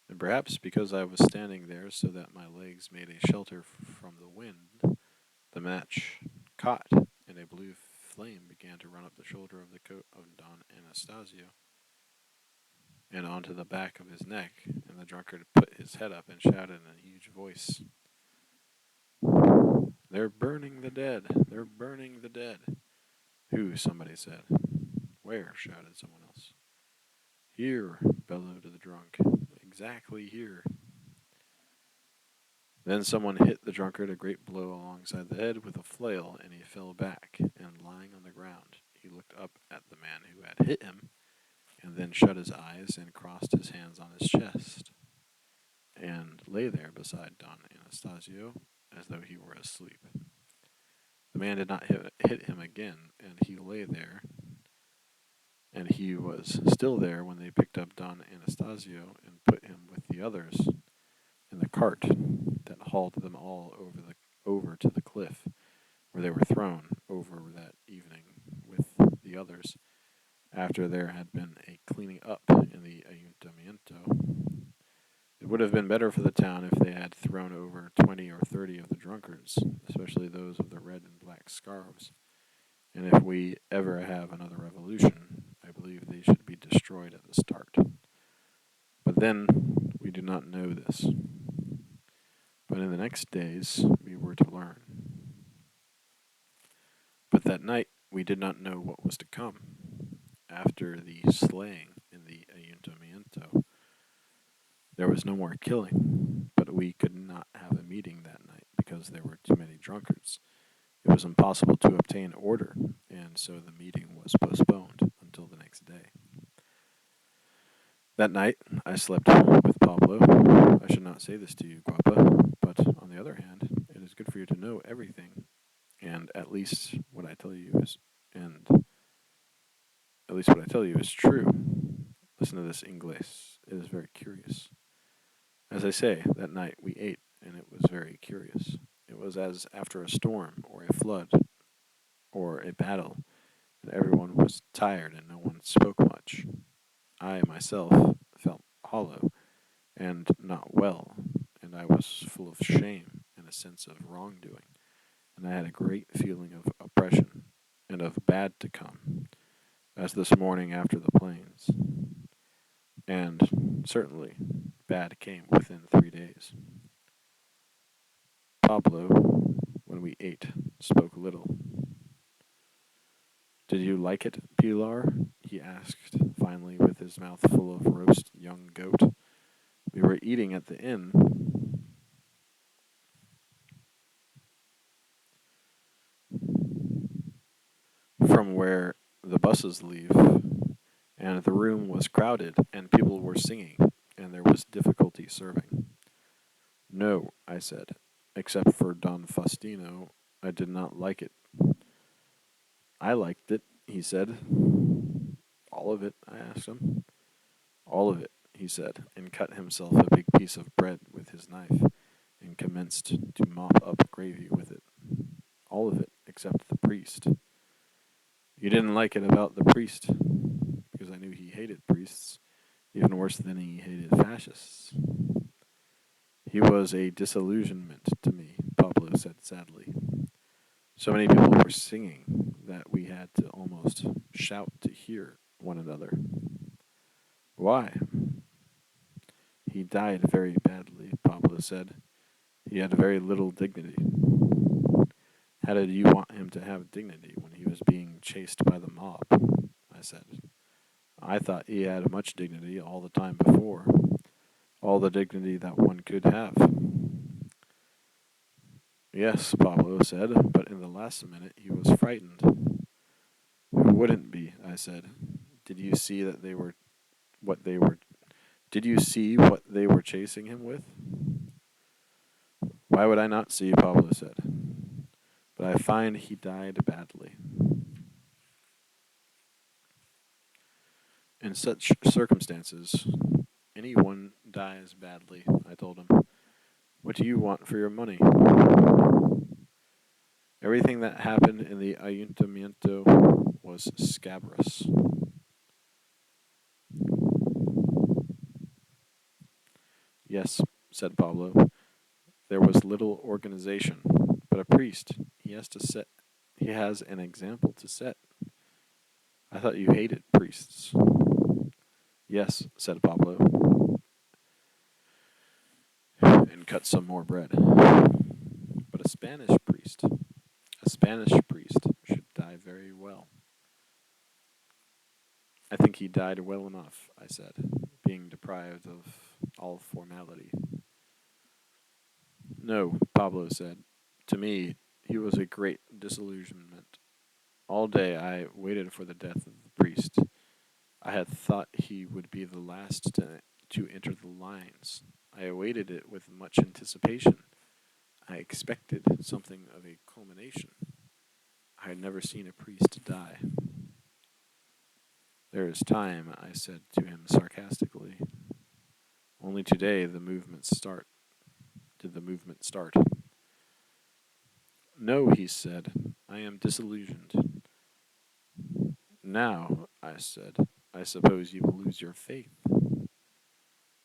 And perhaps because I was standing there so that my legs made a shelter from the wind, the match caught, and a blue flame began to run up the shoulder of the coat of Don Anastasio and onto the back of his neck, and the drunkard put his head up and shouted in a huge voice, "They're burning the dead! They're burning the dead!" "Who?" somebody said. "Where?" shouted someone else. "Here," bellowed the drunk. "Exactly here." Then someone hit the drunkard a great blow alongside the head with a flail, and he fell back, and lying on the ground, he looked up at the man who had hit him, and then shut his eyes and crossed his hands on his chest, and lay there beside Don Anastasio as though he were asleep. The man did not hit him again, and he lay there, and he was still there when they picked up Don Anastasio and put him with the others in the cart that hauled them all over to the cliff, where they were thrown over that evening with the others after there had been a cleaning up in the Ayuntamiento. It would have been better for the town if they had thrown over 20 or 30 of the drunkards, especially those of the red and black scarves. And if we ever have another revolution, I believe they should be destroyed at the start. But then we do not know this. But in the next days we were to learn. But that night we did not know what was to come. After the slaying in the Ayuntamiento, there was no more killing, but we could not have a meeting that night because there were too many drunkards. It was impossible to obtain order, and so the meeting was postponed until the next day. That night, I slept with Pablo. I should not say this to you, Guapa, but on the other hand, it is good for you to know everything, and at least what I tell you is true. Listen to this English. It is very curious. As I say, that night we ate, and was very curious. It was as after a storm or a flood or a battle, and everyone was tired and no one spoke much. I myself felt hollow and not well, and I was full of shame and a sense of wrongdoing, and I had a great feeling of oppression and of bad to come, as this morning after the plains. And certainly, bad came within 3 days. Pablo, when we ate, spoke little. Did you like it, Pilar? He asked, finally, with his mouth full of roast young goat. We were eating at the inn. From where the buses leave, and the room was crowded, and people were singing, and there was difficulty serving. No, I said, except for Don Faustino, I did not like it. I liked it, he said. All of it, I asked him. All of it, he said, and cut himself a big piece of bread with his knife, and commenced to mop up gravy with it. All of it, except the priest. You didn't like it about the priest, because I knew he hated priests, even worse than he hated fascists. He was a disillusionment to me, Pablo said sadly. So many people were singing that we had to almost shout to hear one another. Why? He died very badly, Pablo said. He had very little dignity. How did you want him to have dignity when he was being chased by the mob? I said. I thought he had much dignity all the time before, all the dignity that one could have. Yes, Pablo said, but in the last minute he was frightened. Who wouldn't be? I said. Did you see that they were what they were? Did you see what they were chasing him with? Why would I not see? Pablo said. But I find he died badly. In such circumstances, anyone dies badly, I told him. What do you want for your money? Everything that happened in the ayuntamiento was scabrous. Yes, said Pablo. There was little organization, but a priest, he has an example to set. I thought you hated priests. Yes, said Pablo, and cut some more bread. But a Spanish priest should die very well. I think he died well enough, I said, being deprived of all formality. No, Pablo said. To me, he was a great disillusionment. All day I waited for the death of the priest. I had thought he would be the last to enter the lines. I awaited it with much anticipation. I expected something of a culmination. I had never seen a priest die. There is time, I said to him sarcastically. Only today the movement start. Did the movement start? No, he said. I am disillusioned. Now, I said, I suppose you will lose your faith.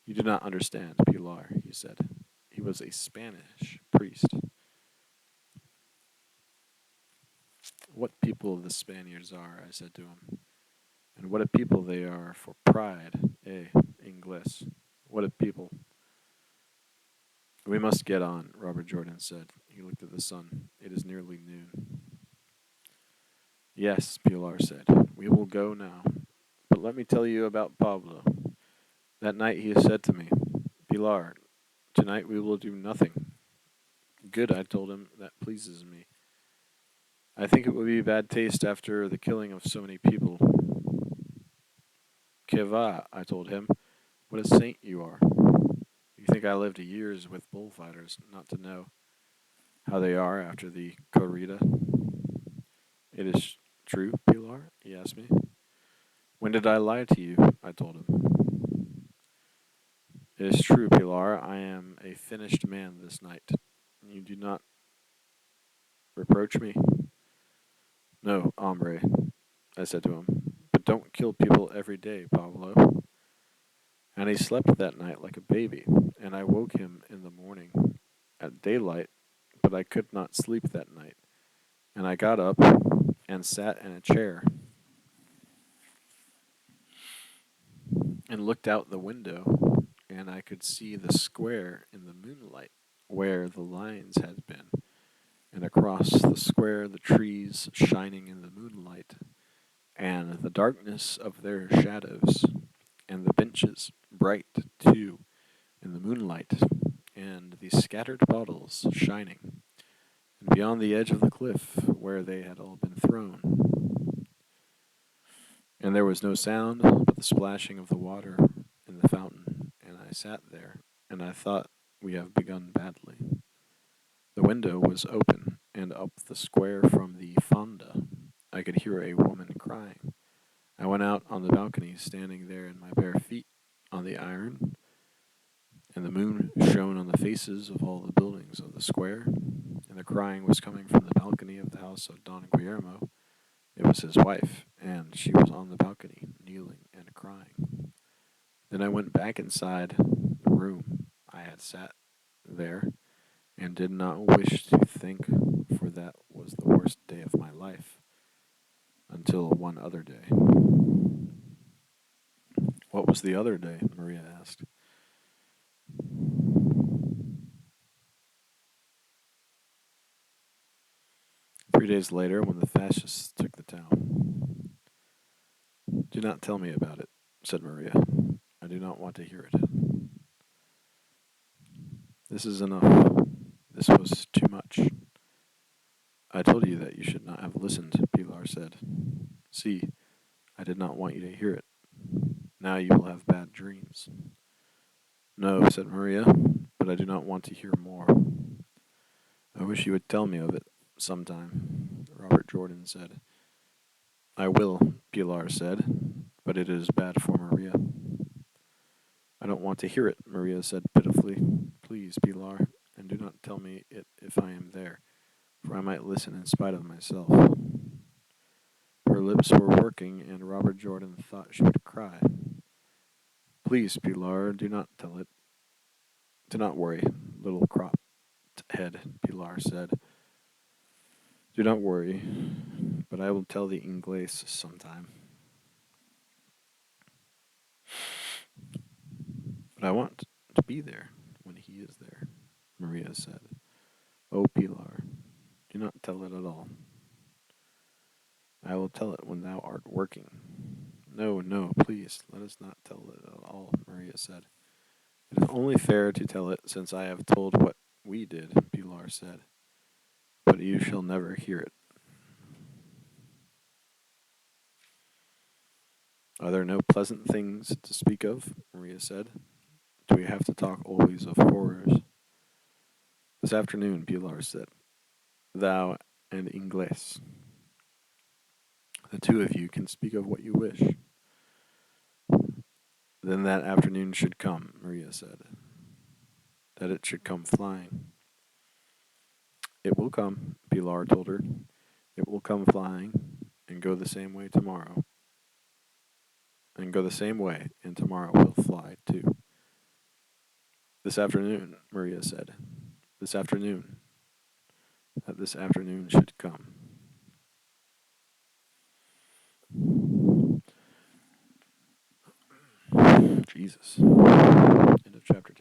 You do not understand Pilar, he said. He was a Spanish priest. What people the Spaniards are, I said to him. And what a people they are for pride, Ingles. What a people. We must get on, Robert Jordan said. He looked at the sun. It is nearly noon. Yes, Pilar said. We will go now. But let me tell you about Pablo. That night he said to me, Pilar, tonight we will do nothing. Good, I told him. That pleases me. I think it would be bad taste after the killing of so many people. Que va, I told him. What a saint you are. You think I lived years with bullfighters not to know how they are after the corrida? It is true, Pilar? He asked me. When did I lie to you? I told him. It is true, Pilar. I am a finished man this night. You do not reproach me? No, hombre, I said to him. But don't kill people every day, Pablo. And he slept that night like a baby, and I woke him in the morning at daylight, but I could not sleep that night. And I got up and sat in a chair and looked out the window, and I could see the square in the moonlight where the lines had been, and across the square the trees shining in the moonlight, and the darkness of their shadows, and the benches bright too in the moonlight, and the scattered bottles shining, and beyond the edge of the cliff where they had all been thrown. And there was no sound but the splashing of the water in the fountain, and I sat there, and I thought we have begun badly. The window was open, and up the square from the fonda I could hear a woman crying. I went out on the balcony, standing there in my bare feet on the iron, and the moon shone on the faces of all the buildings of the square, and the crying was coming from the balcony of the house of Don Guillermo. It was his wife, and she was on the balcony, kneeling and crying. Then I went back inside the room I had sat there, and did not wish to think, for that was the worst day of my life, until one other day. What was the other day? Maria asked. 3 days later, when the fascists took the town. Do not tell me about it, said Maria. I do not want to hear it. This is enough. This was too much. I told you that you should not have listened, Pilar said. See, I did not want you to hear it. Now you will have bad dreams. No, said Maria, but I do not want to hear more. I wish you would tell me of it sometime, Robert Jordan said. I will, Pilar said, but it is bad for Maria. I don't want to hear it, Maria said pitifully. Please, Pilar, and do not tell me it if I am there, for I might listen in spite of myself. Her lips were working, and Robert Jordan thought she would cry. Please, Pilar, do not tell it. Do not worry, little cropped head, Pilar said. Do not worry, but I will tell the Inglés sometime. But I want to be there when he is there, Maria said. Oh, Pilar, do not tell it at all. I will tell it when thou art working. No, no, please, let us not tell it at all, Maria said. It is only fair to tell it since I have told what we did, Pilar said. But you shall never hear it. Are there no pleasant things to speak of? Maria said. Do we have to talk always of horrors? This afternoon, Pilar said. Thou and Inglés. The two of you can speak of what you wish. Then that afternoon should come, Maria said. That it should come flying. It will come, Pilar told her. It will come flying and go the same way tomorrow. And go the same way, and tomorrow will fly too. This afternoon, Maria said. This afternoon. That this afternoon should come. Jesus. End of chapter 2.